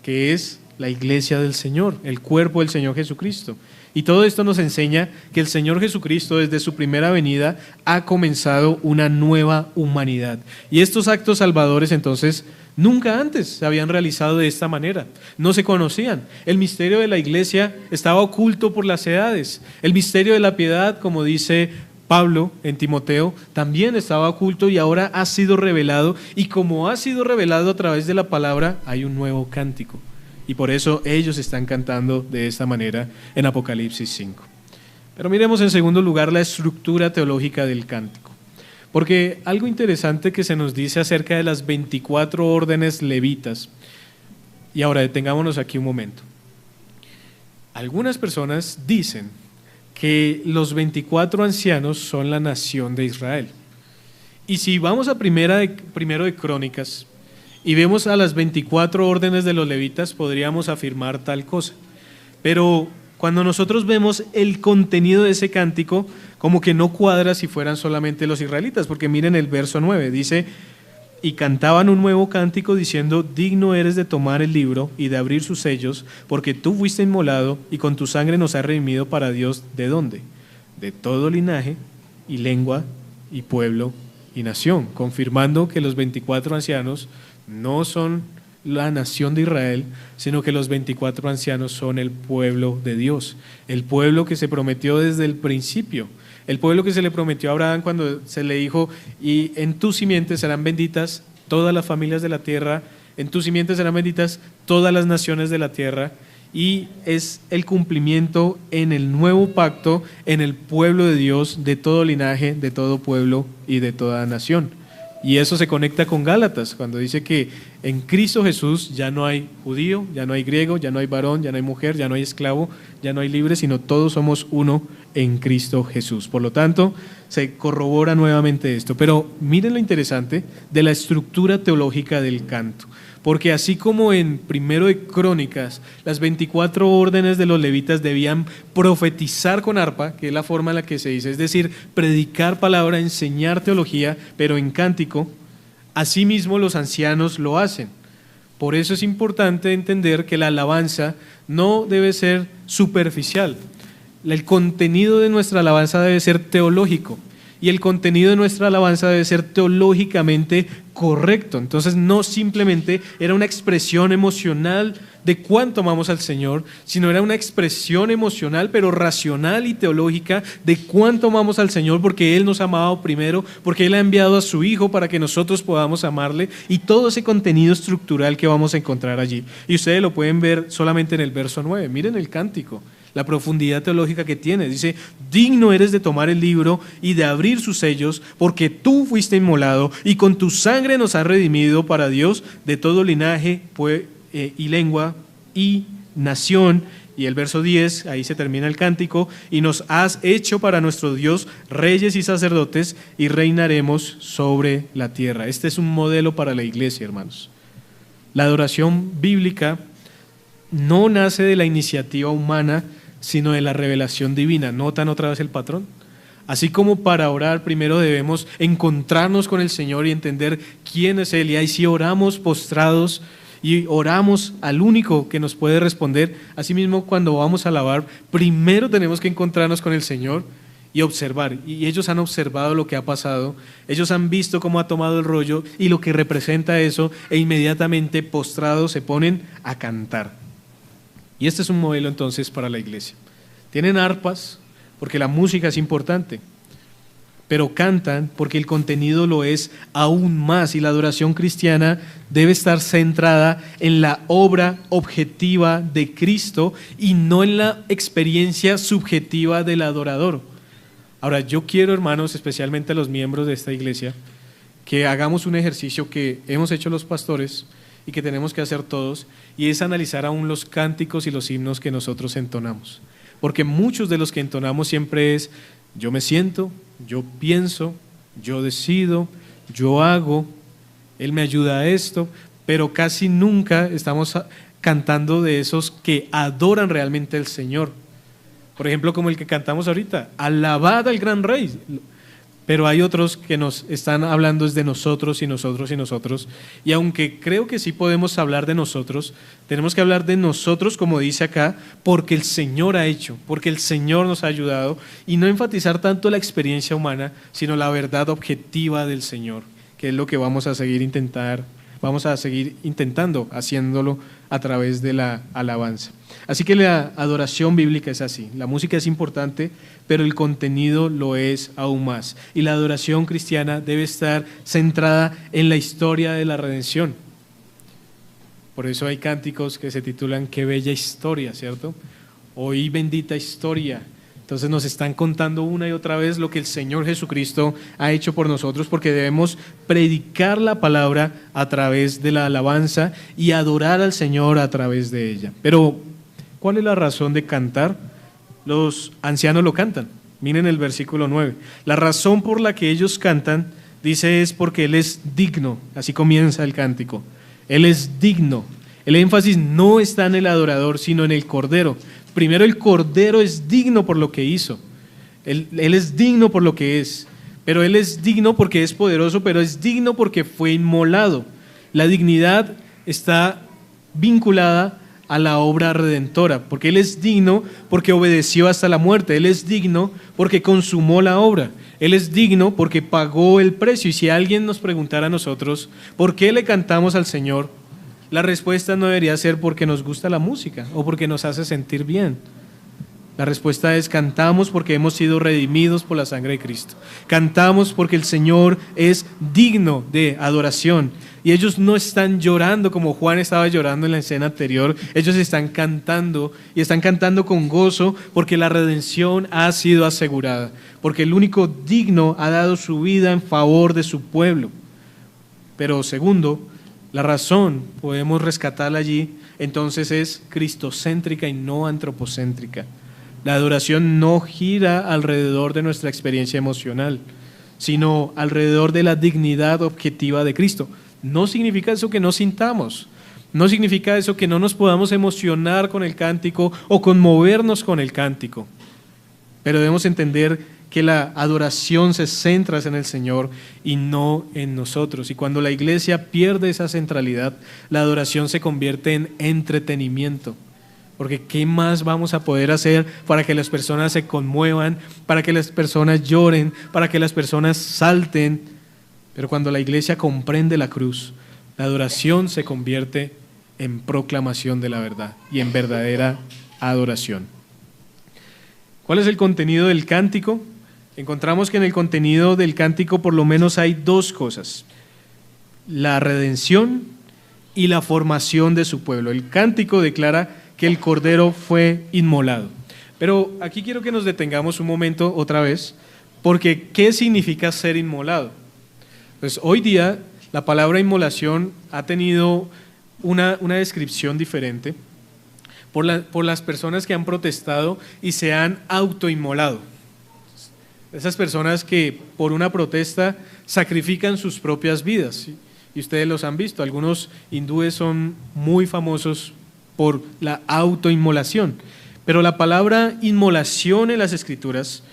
que es la iglesia del Señor, el cuerpo del Señor Jesucristo. Y todo esto nos enseña que el Señor Jesucristo desde su primera venida ha comenzado una nueva humanidad. Y estos actos salvadores entonces nunca antes se habían realizado de esta manera, no se conocían. El misterio de la iglesia estaba oculto por las edades. El misterio de la piedad, como dice Pablo en Timoteo, también estaba oculto y ahora ha sido revelado. Y como ha sido revelado a través de la palabra, hay un nuevo cántico. Y por eso ellos están cantando de esta manera en Apocalipsis 5. Pero miremos en segundo lugar la estructura teológica del cántico. Porque algo interesante que se nos dice acerca de las 24 órdenes levitas. Y ahora detengámonos aquí un momento. Algunas personas dicen que los 24 ancianos son la nación de Israel. Y si vamos a primero de Crónicas y vemos a las 24 órdenes de los levitas, podríamos afirmar tal cosa. Pero cuando nosotros vemos el contenido de ese cántico, como que no cuadra si fueran solamente los israelitas, porque miren el verso 9, dice: y cantaban un nuevo cántico diciendo: digno eres de tomar el libro y de abrir sus sellos, porque tú fuiste inmolado y con tu sangre nos has redimido para Dios. ¿De dónde? De todo linaje y lengua y pueblo y nación, confirmando que los 24 ancianos no son la nación de Israel, sino que los 24 ancianos son el pueblo de Dios, el pueblo que se prometió desde el principio, el pueblo que se le prometió a Abraham cuando se le dijo: y en tu simiente serán benditas todas las familias de la tierra, en tu simiente serán benditas todas las naciones de la tierra. Y es el cumplimiento en el nuevo pacto, en el pueblo de Dios, de todo linaje, de todo pueblo y de toda nación. Y eso se conecta con Gálatas, cuando dice que en Cristo Jesús ya no hay judío, ya no hay griego, ya no hay varón, ya no hay mujer, ya no hay esclavo, ya no hay libre, sino todos somos uno en Cristo Jesús. Por lo tanto, se corrobora nuevamente esto. Pero miren lo interesante de la estructura teológica del canto. Porque así como en Primero de Crónicas, las 24 órdenes de los levitas debían profetizar con arpa, que es la forma en la que se dice, es decir, predicar palabra, enseñar teología, pero en cántico, asimismo los ancianos lo hacen. Por eso es importante entender que la alabanza no debe ser superficial. El contenido de nuestra alabanza debe ser teológico. Y el contenido de nuestra alabanza debe ser teológicamente correcto. Entonces no simplemente era una expresión emocional de cuánto amamos al Señor, sino era una expresión emocional pero racional y teológica de cuánto amamos al Señor, porque Él nos ha amado primero, porque Él ha enviado a su Hijo para que nosotros podamos amarle, y todo ese contenido estructural que vamos a encontrar allí. Y ustedes lo pueden ver solamente en el verso 9. Miren el cántico, la profundidad teológica que tiene. Dice: digno eres de tomar el libro y de abrir sus sellos, porque tú fuiste inmolado y con tu sangre nos has redimido para Dios de todo linaje y lengua y nación. Y el verso 10, ahí se termina el cántico: y nos has hecho para nuestro Dios reyes y sacerdotes, y reinaremos sobre la tierra. Este es un modelo para la iglesia, hermanos. La adoración bíblica no nace de la iniciativa humana, sino de la revelación divina. ¿Notan otra vez el patrón? Así como para orar primero debemos encontrarnos con el Señor y entender quién es Él, y ahí sí oramos postrados y oramos al único que nos puede responder. Asimismo, cuando vamos a alabar, primero tenemos que encontrarnos con el Señor y observar. Y ellos han observado lo que ha pasado, ellos han visto cómo ha tomado el rollo y lo que representa eso, e inmediatamente postrados se ponen a cantar. Y este es un modelo entonces para la iglesia. Tienen arpas porque la música es importante, pero cantan porque el contenido lo es aún más, y la adoración cristiana debe estar centrada en la obra objetiva de Cristo y no en la experiencia subjetiva del adorador. Ahora, yo quiero, hermanos, especialmente a los miembros de esta iglesia, que hagamos un ejercicio que hemos hecho los pastores y que tenemos que hacer todos, y es analizar aún los cánticos y los himnos que nosotros entonamos. Porque muchos de los que entonamos siempre es: yo me siento, yo pienso, yo decido, yo hago, Él me ayuda a esto, pero casi nunca estamos cantando de esos que adoran realmente al Señor. Por ejemplo, como el que cantamos ahorita: alabad al gran Rey. Pero hay otros que nos están hablando de nosotros y nosotros y nosotros. Y aunque creo que sí podemos hablar de nosotros, tenemos que hablar de nosotros, como dice acá, porque el Señor ha hecho, porque el Señor nos ha ayudado, y no enfatizar tanto la experiencia humana, sino la verdad objetiva del Señor, que es lo que vamos a seguir intentando, haciéndolo a través de la alabanza. Así que la adoración bíblica es así. La música es importante, pero el contenido lo es aún más. Y la adoración cristiana debe estar centrada en la historia de la redención. Por eso hay cánticos que se titulan "Qué bella historia", ¿cierto? Oí bendita historia. Entonces nos están contando una y otra vez lo que el Señor Jesucristo ha hecho por nosotros, porque debemos predicar la palabra a través de la alabanza y adorar al Señor a través de ella. Pero, ¿cuál es la razón de cantar? Los ancianos lo cantan. Miren el versículo 9. La razón por la que ellos cantan, dice, es porque Él es digno. Así comienza el cántico. Él es digno. El énfasis no está en el adorador, sino en el Cordero. Primero, el Cordero es digno por lo que hizo. Él es digno por lo que es. Pero Él es digno porque es poderoso, pero es digno porque fue inmolado. La dignidad está vinculada a la obra redentora, porque Él es digno porque obedeció hasta la muerte. Él es digno porque consumó la obra. Él es digno porque pagó el precio. Y si alguien nos preguntara a nosotros, ¿por qué le cantamos al Señor?, la respuesta no debería ser porque nos gusta la música o porque nos hace sentir bien. La respuesta es: cantamos porque hemos sido redimidos por la sangre de Cristo. Cantamos porque el Señor es digno de adoración. Y ellos no están llorando como Juan estaba llorando en la escena anterior. Ellos están cantando, y están cantando con gozo, porque la redención ha sido asegurada. Porque el único digno ha dado su vida en favor de su pueblo. Pero segundo, la razón, podemos rescatarla allí, entonces es cristocéntrica y no antropocéntrica. La adoración no gira alrededor de nuestra experiencia emocional, sino alrededor de la dignidad objetiva de Cristo. No significa eso que no sintamos, no significa eso que no nos podamos emocionar con el cántico o conmovernos con el cántico, pero debemos entender que la adoración se centra en el Señor y no en nosotros. Y cuando la iglesia pierde esa centralidad, la adoración se convierte en entretenimiento. Porque ¿qué más vamos a poder hacer para que las personas se conmuevan, para que las personas lloren, para que las personas salten? Pero cuando la iglesia comprende la cruz, la adoración se convierte en proclamación de la verdad y en verdadera adoración. ¿Cuál es el contenido del cántico? Encontramos que en el contenido del cántico por lo menos hay dos cosas: la redención y la formación de su pueblo. El cántico declara que el Cordero fue inmolado. Pero aquí quiero que nos detengamos un momento otra vez, porque ¿qué significa ser inmolado? Pues hoy día la palabra inmolación ha tenido una descripción diferente por las personas que han protestado y se han autoinmolado. Esas personas que por una protesta sacrifican sus propias vidas, ¿sí? Y ustedes los han visto, algunos hindúes son muy famosos por la autoinmolación, pero la palabra inmolación en las Escrituras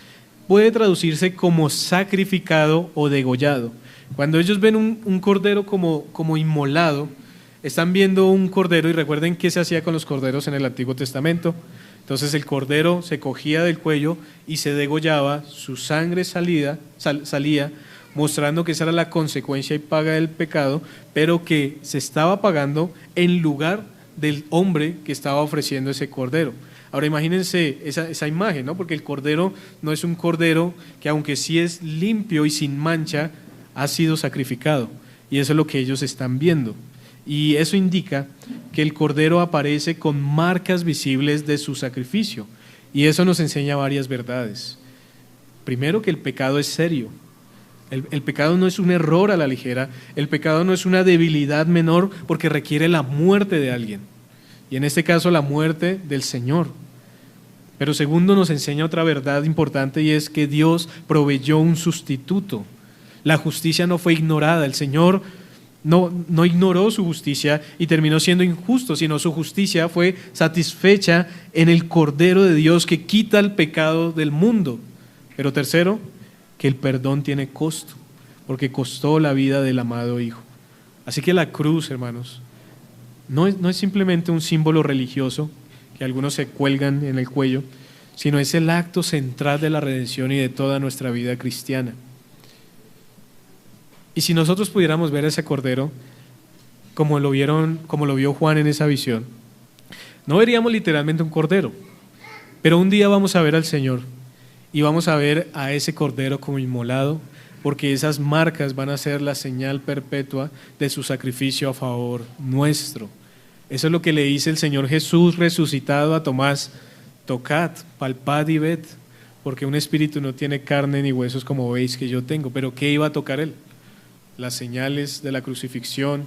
puede traducirse como sacrificado o degollado. Cuando ellos ven un cordero como inmolado, están viendo un cordero, y recuerden qué se hacía con los corderos en el Antiguo Testamento. Entonces el cordero se cogía del cuello y se degollaba, su sangre salía, mostrando que esa era la consecuencia y paga del pecado, pero que se estaba pagando en lugar del hombre que estaba ofreciendo ese cordero. Ahora imagínense esa imagen, ¿no? Porque el cordero no es un cordero que, aunque sí es limpio y sin mancha, ha sido sacrificado, y eso es lo que ellos están viendo. Y eso indica que el cordero aparece con marcas visibles de su sacrificio, y eso nos enseña varias verdades. Primero, que el pecado es serio. El pecado no es un error a la ligera, el pecado no es una debilidad menor, porque requiere la muerte de alguien, y en este caso la muerte del Señor. Pero segundo, nos enseña otra verdad importante, y es que Dios proveyó un sustituto. La justicia no fue ignorada, el Señor no ignoró su justicia y terminó siendo injusto, sino su justicia fue satisfecha en el Cordero de Dios que quita el pecado del mundo. Pero tercero, que el perdón tiene costo, porque costó la vida del amado Hijo. Así que la cruz, hermanos, no es simplemente un símbolo religioso que algunos se cuelgan en el cuello, sino es el acto central de la redención y de toda nuestra vida cristiana. Y si nosotros pudiéramos ver ese cordero como lo vio Juan en esa visión, no veríamos literalmente un cordero, pero un día vamos a ver al Señor y vamos a ver a ese cordero como inmolado, porque esas marcas van a ser la señal perpetua de su sacrificio a favor nuestro. Eso es lo que le dice el Señor Jesús resucitado a Tomás: tocad, palpad y ved, porque un espíritu no tiene carne ni huesos como veis que yo tengo. Pero ¿qué iba a tocar él? Las señales de la crucifixión,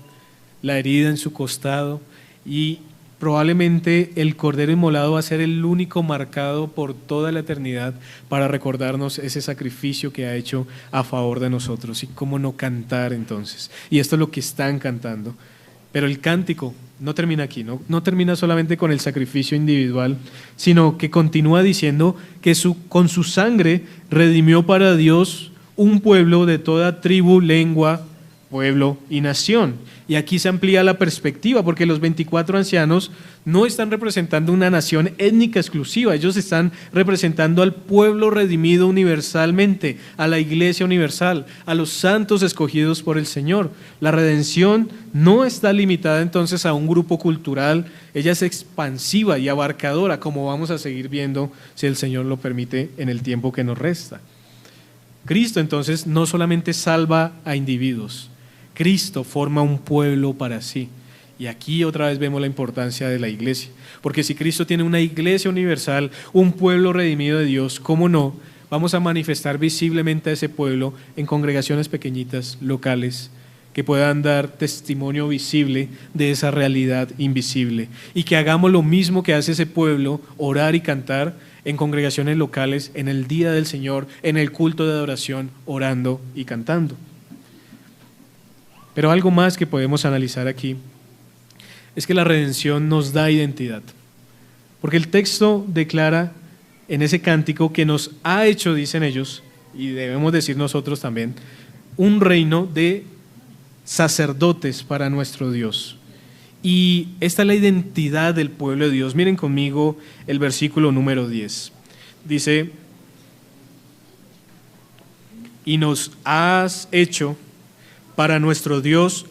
la herida en su costado, y probablemente el cordero inmolado va a ser el único marcado por toda la eternidad para recordarnos ese sacrificio que ha hecho a favor de nosotros. Y cómo no cantar entonces, y esto es lo que están cantando. Pero el cántico no termina aquí, no termina solamente con el sacrificio individual, sino que continúa diciendo que con su sangre redimió para Dios un pueblo de toda tribu, lengua, pueblo y nación. Y aquí se amplía la perspectiva, porque los 24 ancianos no están representando una nación étnica exclusiva, ellos están representando al pueblo redimido universalmente, a la iglesia universal, a los santos escogidos por el Señor. La redención no está limitada entonces a un grupo cultural, ella es expansiva y abarcadora, como vamos a seguir viendo si el Señor lo permite en el tiempo que nos resta. Cristo entonces no solamente salva a individuos, Cristo forma un pueblo para sí. Y aquí otra vez vemos la importancia de la iglesia, porque si Cristo tiene una iglesia universal, un pueblo redimido de Dios, ¿cómo no? Vamos a manifestar visiblemente a ese pueblo en congregaciones pequeñitas, locales, que puedan dar testimonio visible de esa realidad invisible, y que hagamos lo mismo que hace ese pueblo, orar y cantar en congregaciones locales, en el día del Señor, en el culto de adoración, orando y cantando. Pero algo más que podemos analizar aquí es que la redención nos da identidad. Porque el texto declara en ese cántico que nos ha hecho, dicen ellos, y debemos decir nosotros también, un reino de sacerdotes para nuestro Dios. Y esta es la identidad del pueblo de Dios. Miren conmigo el versículo número 10. Dice, y nos has hecho para nuestro Dios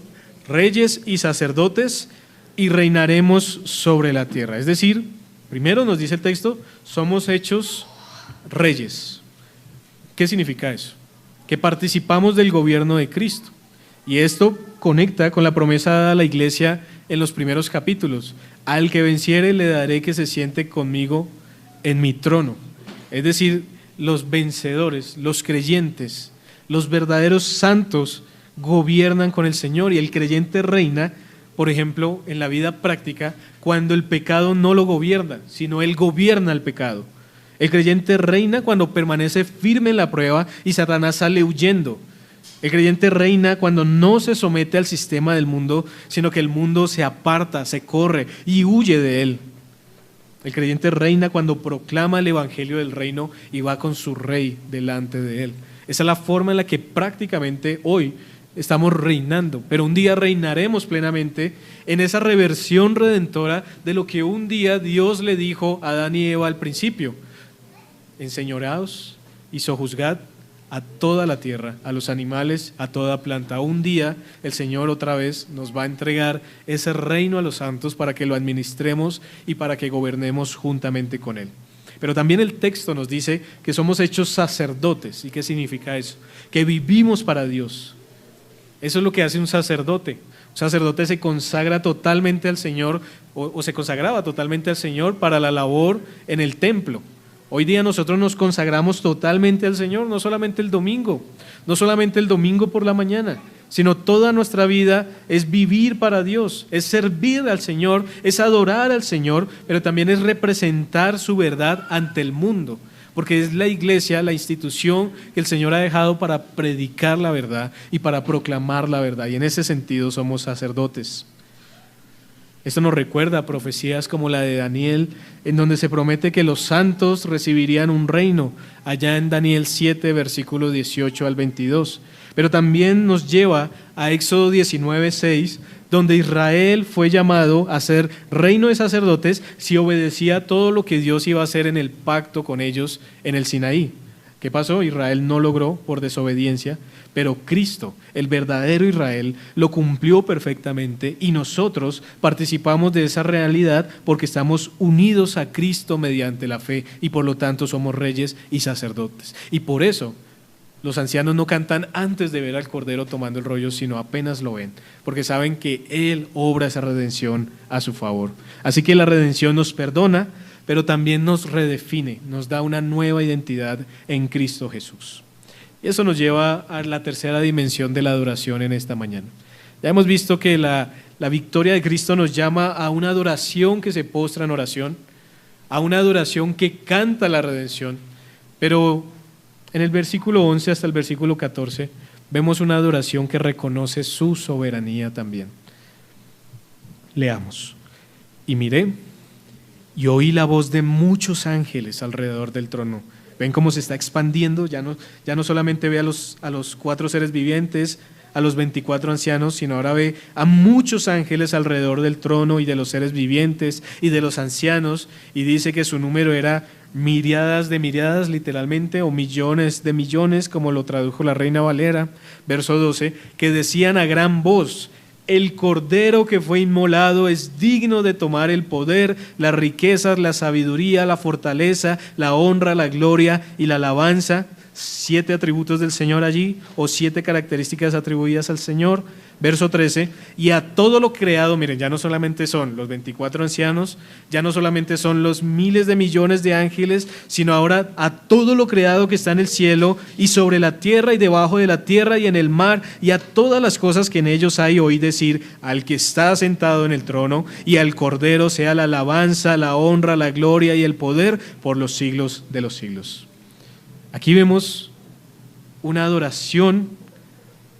reyes y sacerdotes y reinaremos sobre la tierra. Es decir, primero nos dice el texto, somos hechos reyes. ¿Qué significa eso? Que participamos del gobierno de Cristo. Y esto conecta con la promesa dada a la iglesia en los primeros capítulos. Al que venciere le daré que se siente conmigo en mi trono. Es decir, los vencedores, los creyentes, los verdaderos santos gobiernan con el Señor y el creyente reina, por ejemplo, en la vida práctica, cuando el pecado no lo gobierna, sino Él gobierna el pecado. El creyente reina cuando permanece firme en la prueba y Satanás sale huyendo. El creyente reina cuando no se somete al sistema del mundo, sino que el mundo se aparta, se corre y huye de él. El creyente reina cuando proclama el evangelio del reino y va con su rey delante de él. Esa es la forma en la que prácticamente hoy estamos reinando, pero un día reinaremos plenamente en esa reversión redentora de lo que un día Dios le dijo a Adán y Eva al principio: enseñoreaos y sojuzgad a toda la tierra, a los animales, a toda planta. Un día el Señor otra vez nos va a entregar ese reino a los santos para que lo administremos y para que gobernemos juntamente con Él. Pero también el texto nos dice que somos hechos sacerdotes. ¿Y qué significa eso? Que vivimos para Dios. Eso es lo que hace un sacerdote. Un sacerdote se consagra totalmente al Señor o se consagraba totalmente al Señor para la labor en el templo. Hoy día nosotros nos consagramos totalmente al Señor, no solamente el domingo por la mañana, sino toda nuestra vida es vivir para Dios, es servir al Señor, es adorar al Señor, pero también es representar su verdad ante el mundo, porque es la iglesia, la institución que el Señor ha dejado para predicar la verdad y para proclamar la verdad, y en ese sentido somos sacerdotes. Esto nos recuerda a profecías como la de Daniel, en donde se promete que los santos recibirían un reino, allá en Daniel 7, versículo 18 al 22. Pero también nos lleva a Éxodo 19, 6, donde Israel fue llamado a ser reino de sacerdotes si obedecía todo lo que Dios iba a hacer en el pacto con ellos en el Sinaí. ¿Qué pasó? Israel no logró por desobediencia, pero Cristo, el verdadero Israel, lo cumplió perfectamente y nosotros participamos de esa realidad porque estamos unidos a Cristo mediante la fe y por lo tanto somos reyes y sacerdotes. Y por eso los ancianos no cantan antes de ver al Cordero tomando el rollo, sino apenas lo ven, porque saben que Él obra esa redención a su favor. Así que la redención nos perdona, pero también nos redefine, nos da una nueva identidad en Cristo Jesús. Y eso nos lleva a la tercera dimensión de la adoración en esta mañana. Ya hemos visto que la victoria de Cristo nos llama a una adoración que se postra en oración, a una adoración que canta la redención, pero en el versículo 11 hasta el versículo 14 vemos una adoración que reconoce su soberanía también. Leamos. Y miré y oí la voz de muchos ángeles alrededor del trono. ¿Ven cómo se está expandiendo? Ya no solamente ve a los 4 seres vivientes, a los 24 ancianos, sino ahora ve a muchos ángeles alrededor del trono y de los seres vivientes y de los ancianos, y dice que su número era miríadas de miríadas literalmente, o millones de millones, como lo tradujo la Reina Valera, verso 12, que decían a gran voz: el Cordero que fue inmolado es digno de tomar el poder, las riquezas, la sabiduría, la fortaleza, la honra, la gloria y la alabanza. 7 atributos del Señor allí, o 7 características atribuidas al Señor. Verso 13, y a todo lo creado, miren, ya no solamente son los 24 ancianos, ya no solamente son los miles de millones de ángeles, sino ahora a todo lo creado que está en el cielo y sobre la tierra y debajo de la tierra y en el mar, y a todas las cosas que en ellos hay, oí decir, al que está sentado en el trono y al Cordero sea la alabanza, la honra, la gloria y el poder por los siglos de los siglos. Aquí vemos una adoración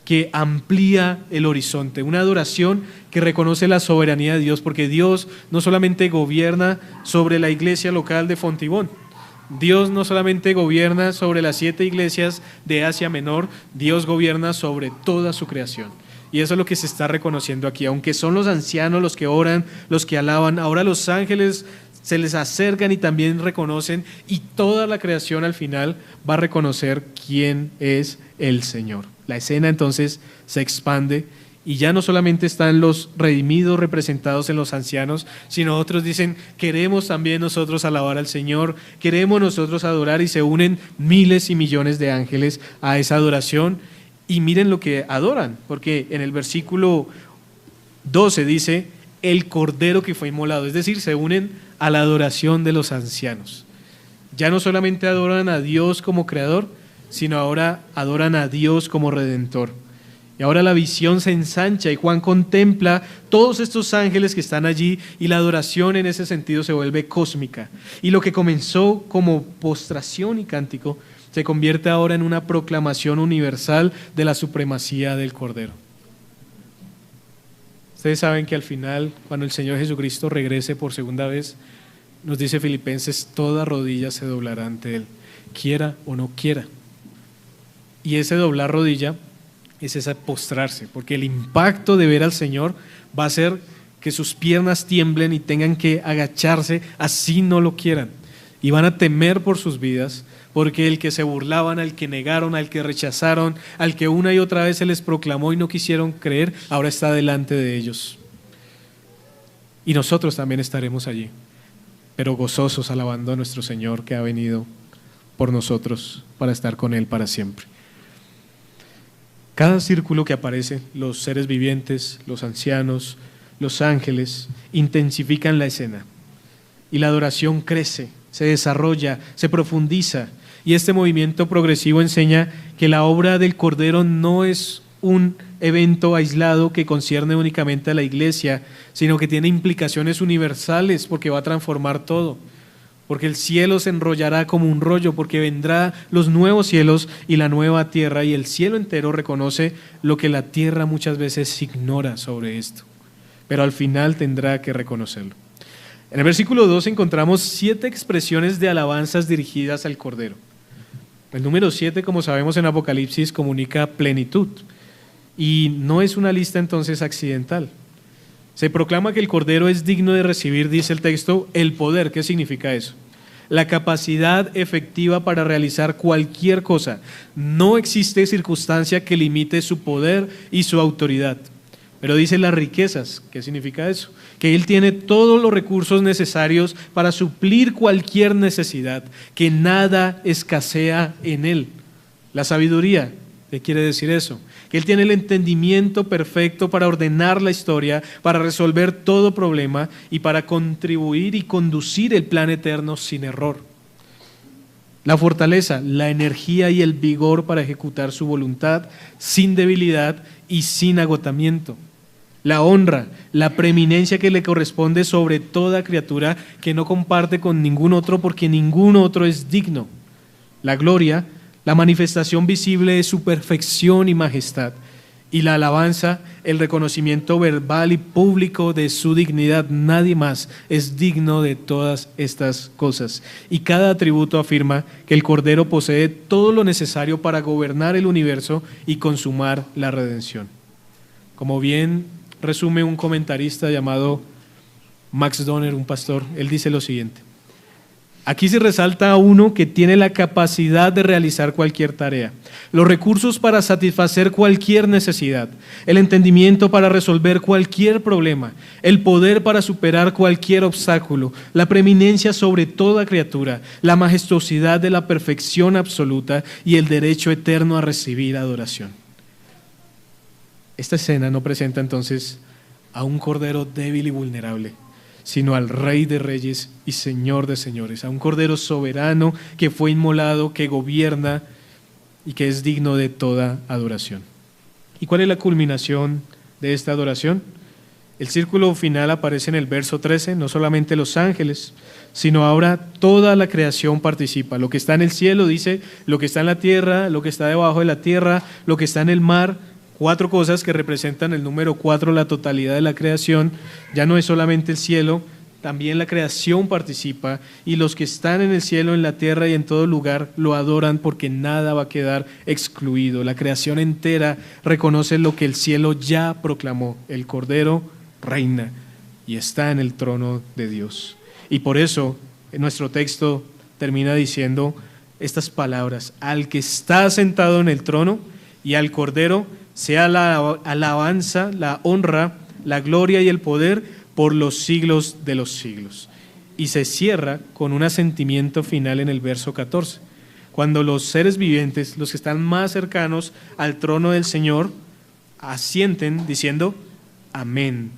que amplía el horizonte, una adoración que reconoce la soberanía de Dios, porque Dios no solamente gobierna sobre la iglesia local de Fontibón, Dios no solamente gobierna sobre las 7 iglesias de Asia Menor, Dios gobierna sobre toda su creación. Y eso es lo que se está reconociendo aquí, aunque son los ancianos los que oran, los que alaban, ahora los ángeles se les acercan y también reconocen, y toda la creación al final va a reconocer quién es el Señor. La escena entonces se expande y ya no solamente están los redimidos representados en los ancianos, sino otros dicen, queremos también nosotros alabar al Señor, queremos nosotros adorar, y se unen miles y millones de ángeles a esa adoración. Y miren lo que adoran, porque en el versículo 12 dice, el Cordero que fue inmolado, es decir, se unen a la adoración de los ancianos. Ya no solamente adoran a Dios como creador, sino ahora adoran a Dios como redentor. Y ahora la visión se ensancha y Juan contempla todos estos ángeles que están allí, y la adoración en ese sentido se vuelve cósmica. Y lo que comenzó como postración y cántico se convierte ahora en una proclamación universal de la supremacía del Cordero. Ustedes saben que al final, cuando el Señor Jesucristo regrese por segunda vez, nos dice Filipenses, toda rodilla se doblará ante Él, quiera o no quiera. Y ese doblar rodilla es ese postrarse, porque el impacto de ver al Señor va a hacer que sus piernas tiemblen y tengan que agacharse, así no lo quieran. Y van a temer por sus vidas, porque el que se burlaban, al que negaron, al que rechazaron, al que una y otra vez se les proclamó y no quisieron creer, ahora está delante de ellos. Y nosotros también estaremos allí, pero gozosos alabando a nuestro Señor que ha venido por nosotros para estar con Él para siempre. Cada círculo que aparece, los seres vivientes, los ancianos, los ángeles, intensifican la escena y la adoración crece, se desarrolla, se profundiza, y este movimiento progresivo enseña que la obra del Cordero no es un evento aislado que concierne únicamente a la iglesia, sino que tiene implicaciones universales porque va a transformar todo. Porque el cielo se enrollará como un rollo, porque vendrá los nuevos cielos y la nueva tierra, y el cielo entero reconoce lo que la tierra muchas veces ignora sobre esto, pero al final tendrá que reconocerlo. En el versículo 2 encontramos 7 expresiones de alabanzas dirigidas al Cordero. El número 7, como sabemos en Apocalipsis, comunica plenitud, y no es una lista entonces accidental. Se proclama que el Cordero es digno de recibir, dice el texto, el poder. ¿Qué significa eso? La capacidad efectiva para realizar cualquier cosa. No existe circunstancia que limite su poder y su autoridad. Pero dice las riquezas. ¿Qué significa eso? Que Él tiene todos los recursos necesarios para suplir cualquier necesidad, que nada escasea en Él. La sabiduría, ¿qué quiere decir eso? Que Él tiene el entendimiento perfecto para ordenar la historia, para resolver todo problema y para contribuir y conducir el plan eterno sin error. La fortaleza, la energía y el vigor para ejecutar su voluntad sin debilidad y sin agotamiento. La honra, la preeminencia que le corresponde sobre toda criatura que no comparte con ningún otro, porque ningún otro es digno. La gloria, la manifestación visible de su perfección y majestad, y la alabanza, el reconocimiento verbal y público de su dignidad. Nadie más es digno de todas estas cosas. Y cada atributo afirma que el Cordero posee todo lo necesario para gobernar el universo y consumar la redención. Como bien resume un comentarista llamado Max Donner, un pastor, él dice lo siguiente: Aquí se resalta a uno que tiene la capacidad de realizar cualquier tarea, los recursos para satisfacer cualquier necesidad, el entendimiento para resolver cualquier problema, el poder para superar cualquier obstáculo, la preeminencia sobre toda criatura, la majestuosidad de la perfección absoluta y el derecho eterno a recibir adoración. Esta escena no presenta entonces a un cordero débil y vulnerable, sino al Rey de Reyes y Señor de Señores, a un Cordero soberano que fue inmolado, que gobierna y que es digno de toda adoración. ¿Y cuál es la culminación de esta adoración? El círculo final aparece en el verso 13, no solamente los ángeles, sino ahora toda la creación participa. Lo que está en el cielo dice, lo que está en la tierra, lo que está debajo de la tierra, lo que está en el mar. 4 cosas que representan el número 4, la totalidad de la creación. Ya no es solamente el cielo, también la creación participa, y los que están en el cielo, en la tierra y en todo lugar lo adoran, porque nada va a quedar excluido. La creación entera reconoce lo que el cielo ya proclamó: el Cordero reina y está en el trono de Dios. Y por eso nuestro texto termina diciendo estas palabras: al que está sentado en el trono y al Cordero sea la alabanza, la honra, la gloria y el poder por los siglos de los siglos. Y se cierra con un asentimiento final en el verso 14, cuando los seres vivientes, los que están más cercanos al trono del Señor, asienten diciendo amén.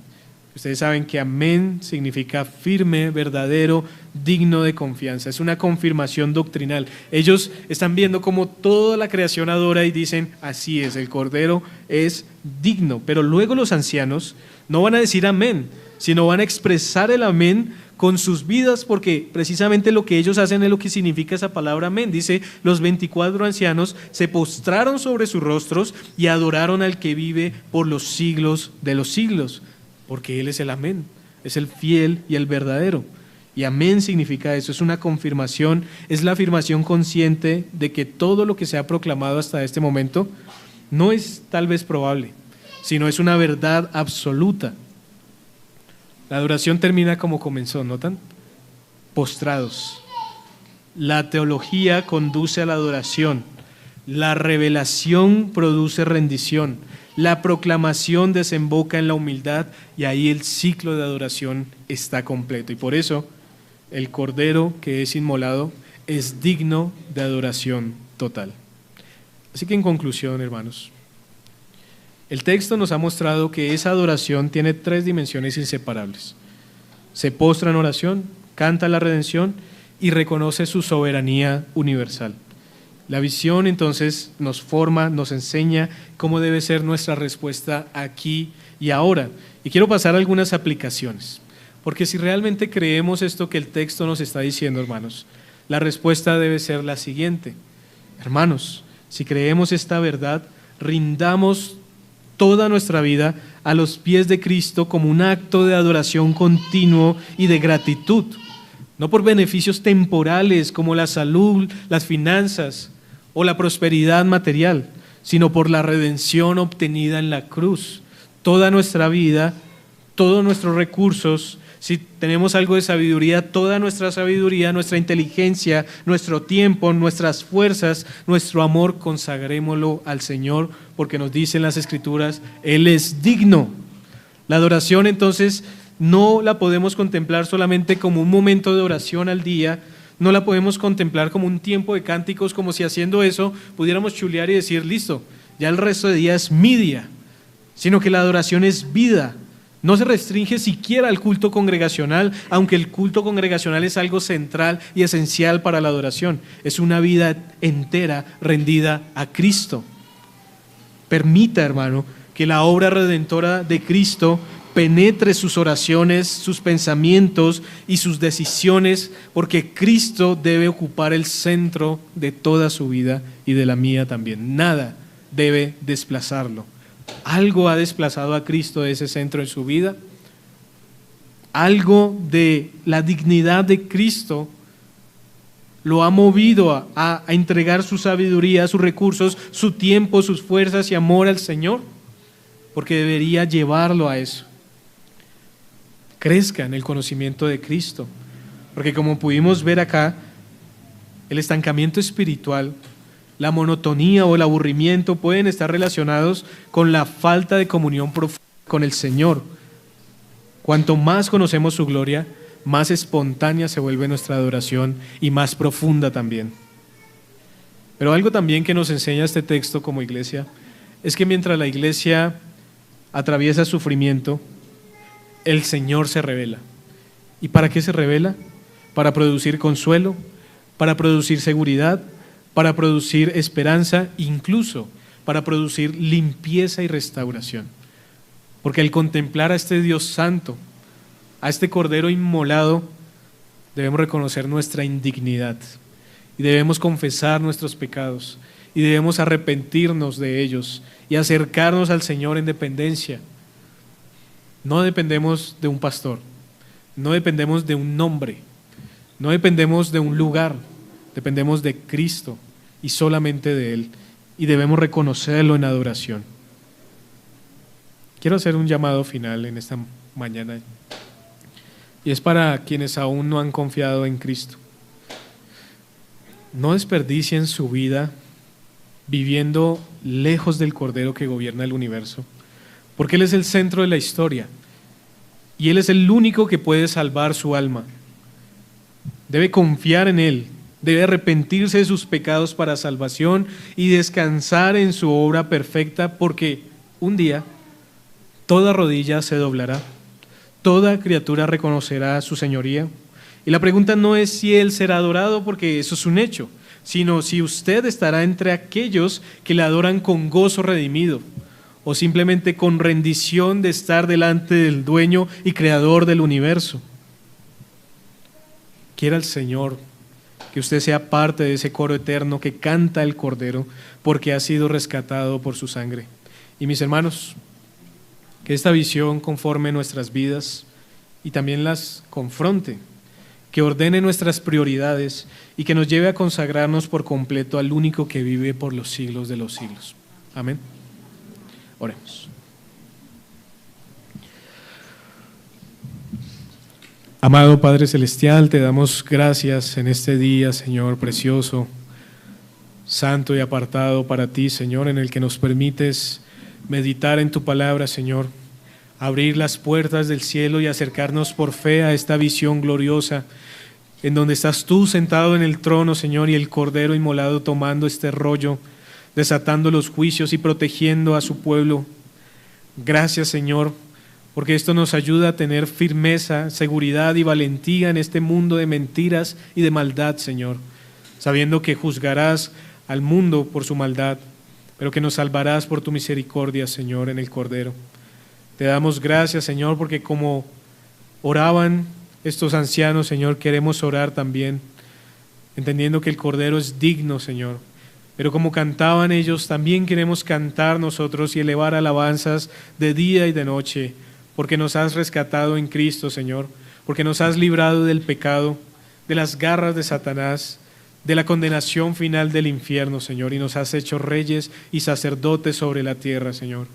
Ustedes saben que amén significa firme, verdadero, digno de confianza. Es una confirmación doctrinal. Ellos están viendo cómo toda la creación adora y dicen, así es, el Cordero es digno. Pero luego los ancianos no van a decir amén, sino van a expresar el amén con sus vidas, porque precisamente lo que ellos hacen es lo que significa esa palabra amén. Dice, los 24 ancianos se postraron sobre sus rostros y adoraron al que vive por los siglos de los siglos. Porque Él es el amén, es el fiel y el verdadero. Y amén significa eso, es una confirmación, es la afirmación consciente de que todo lo que se ha proclamado hasta este momento no es tal vez probable, sino es una verdad absoluta. La adoración termina como comenzó, ¿notan? Postrados. La teología conduce a la adoración, la revelación produce rendición, la proclamación desemboca en la humildad y ahí el ciclo de adoración está completo. Y por eso el Cordero que es inmolado es digno de adoración total. Así que en conclusión, hermanos, el texto nos ha mostrado que esa adoración tiene 3 dimensiones inseparables. Se postra en oración, canta la redención y reconoce su soberanía universal. La visión entonces nos forma, nos enseña cómo debe ser nuestra respuesta aquí y ahora. Y quiero pasar a algunas aplicaciones, porque si realmente creemos esto que el texto nos está diciendo, hermanos, la respuesta debe ser la siguiente. Hermanos, si creemos esta verdad, rindamos toda nuestra vida a los pies de Cristo como un acto de adoración continuo y de gratitud, no por beneficios temporales como la salud, las finanzas o la prosperidad material, sino por la redención obtenida en la cruz. Toda nuestra vida, todos nuestros recursos, si tenemos algo de sabiduría, toda nuestra sabiduría, nuestra inteligencia, nuestro tiempo, nuestras fuerzas, nuestro amor, consagrémoslo al Señor, porque nos dicen las Escrituras, Él es digno. La adoración entonces no la podemos contemplar solamente como un momento de oración al día, no la podemos contemplar como un tiempo de cánticos, como si haciendo eso pudiéramos chulear y decir, listo, ya el resto de día es mi día, sino que la adoración es vida. No se restringe siquiera al culto congregacional, aunque el culto congregacional es algo central y esencial para la adoración. Es una vida entera rendida a Cristo. Permita, hermano, que la obra redentora de Cristo penetre sus oraciones, sus pensamientos y sus decisiones, porque Cristo debe ocupar el centro de toda su vida y de la mía también. Nada debe desplazarlo. ¿Algo ha desplazado a Cristo de ese centro en su vida? ¿Algo de la dignidad de Cristo lo ha movido a entregar su sabiduría, sus recursos, su tiempo, sus fuerzas y amor al Señor? Porque debería llevarlo a eso. Crezca en el conocimiento de Cristo. Porque como pudimos ver acá, el estancamiento espiritual, la monotonía o el aburrimiento pueden estar relacionados con la falta de comunión profunda con el Señor. Cuanto más conocemos su gloria, más espontánea se vuelve nuestra adoración y más profunda también. Pero algo también que nos enseña este texto como iglesia es que mientras la iglesia atraviesa sufrimiento, el Señor se revela. ¿Y para qué se revela? Para producir consuelo, para producir seguridad, para producir esperanza, incluso para producir limpieza y restauración. Porque al contemplar a este Dios santo, a este Cordero inmolado, debemos reconocer nuestra indignidad y debemos confesar nuestros pecados y debemos arrepentirnos de ellos y acercarnos al Señor en dependencia. No dependemos de un pastor, no dependemos de un nombre, no dependemos de un lugar, dependemos de Cristo y solamente de Él, y debemos reconocerlo en adoración. Quiero hacer un llamado final en esta mañana, y es para quienes aún no han confiado en Cristo. No desperdicien su vida viviendo lejos del Cordero que gobierna el universo, porque Él es el centro de la historia y Él es el único que puede salvar su alma. Debe confiar en Él, debe arrepentirse de sus pecados para salvación y descansar en su obra perfecta, porque un día toda rodilla se doblará, toda criatura reconocerá su señoría. Y la pregunta no es si Él será adorado, porque eso es un hecho, sino si usted estará entre aquellos que le adoran con gozo redimido, o simplemente con rendición de estar delante del dueño y creador del universo. Quiera el Señor que usted sea parte de ese coro eterno que canta el Cordero, porque ha sido rescatado por su sangre. Y mis hermanos, que esta visión conforme nuestras vidas y también las confronte, que ordene nuestras prioridades y que nos lleve a consagrarnos por completo al único que vive por los siglos de los siglos. Amén. Oremos. Amado Padre Celestial, te damos gracias en este día, Señor precioso, santo y apartado para ti, Señor, en el que nos permites meditar en tu palabra, Señor, abrir las puertas del cielo y acercarnos por fe a esta visión gloriosa, en donde estás tú sentado en el trono, Señor, y el Cordero inmolado tomando este rollo, desatando los juicios y protegiendo a su pueblo. Gracias, Señor, porque esto nos ayuda a tener firmeza, seguridad y valentía en este mundo de mentiras y de maldad, Señor, sabiendo que juzgarás al mundo por su maldad, pero que nos salvarás por tu misericordia, Señor, en el Cordero. Te damos gracias, Señor, porque como oraban estos ancianos, Señor, queremos orar también, entendiendo que el Cordero es digno, Señor. Pero como cantaban ellos, también queremos cantar nosotros y elevar alabanzas de día y de noche, porque nos has rescatado en Cristo, Señor, porque nos has librado del pecado, de las garras de Satanás, de la condenación final del infierno, Señor, y nos has hecho reyes y sacerdotes sobre la tierra, Señor.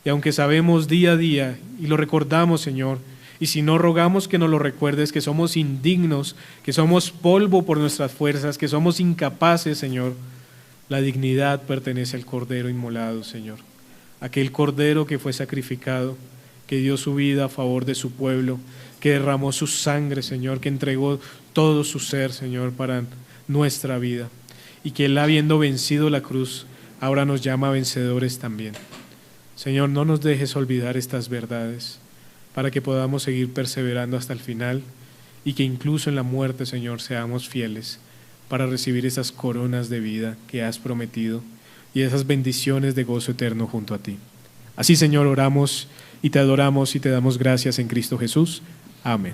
Y aunque sabemos día a día, y lo recordamos, Señor, y si no, rogamos que nos lo recuerdes, que somos indignos, que somos polvo por nuestras fuerzas, que somos incapaces, Señor, la dignidad pertenece al Cordero inmolado, Señor. Aquel Cordero que fue sacrificado, que dio su vida a favor de su pueblo, que derramó su sangre, Señor, que entregó todo su ser, Señor, para nuestra vida. Y que Él, habiendo vencido la cruz, ahora nos llama vencedores también. Señor, no nos dejes olvidar estas verdades, para que podamos seguir perseverando hasta el final y que incluso en la muerte, Señor, seamos fieles para recibir esas coronas de vida que has prometido y esas bendiciones de gozo eterno junto a ti. Así, Señor, oramos y te adoramos y te damos gracias en Cristo Jesús. Amén.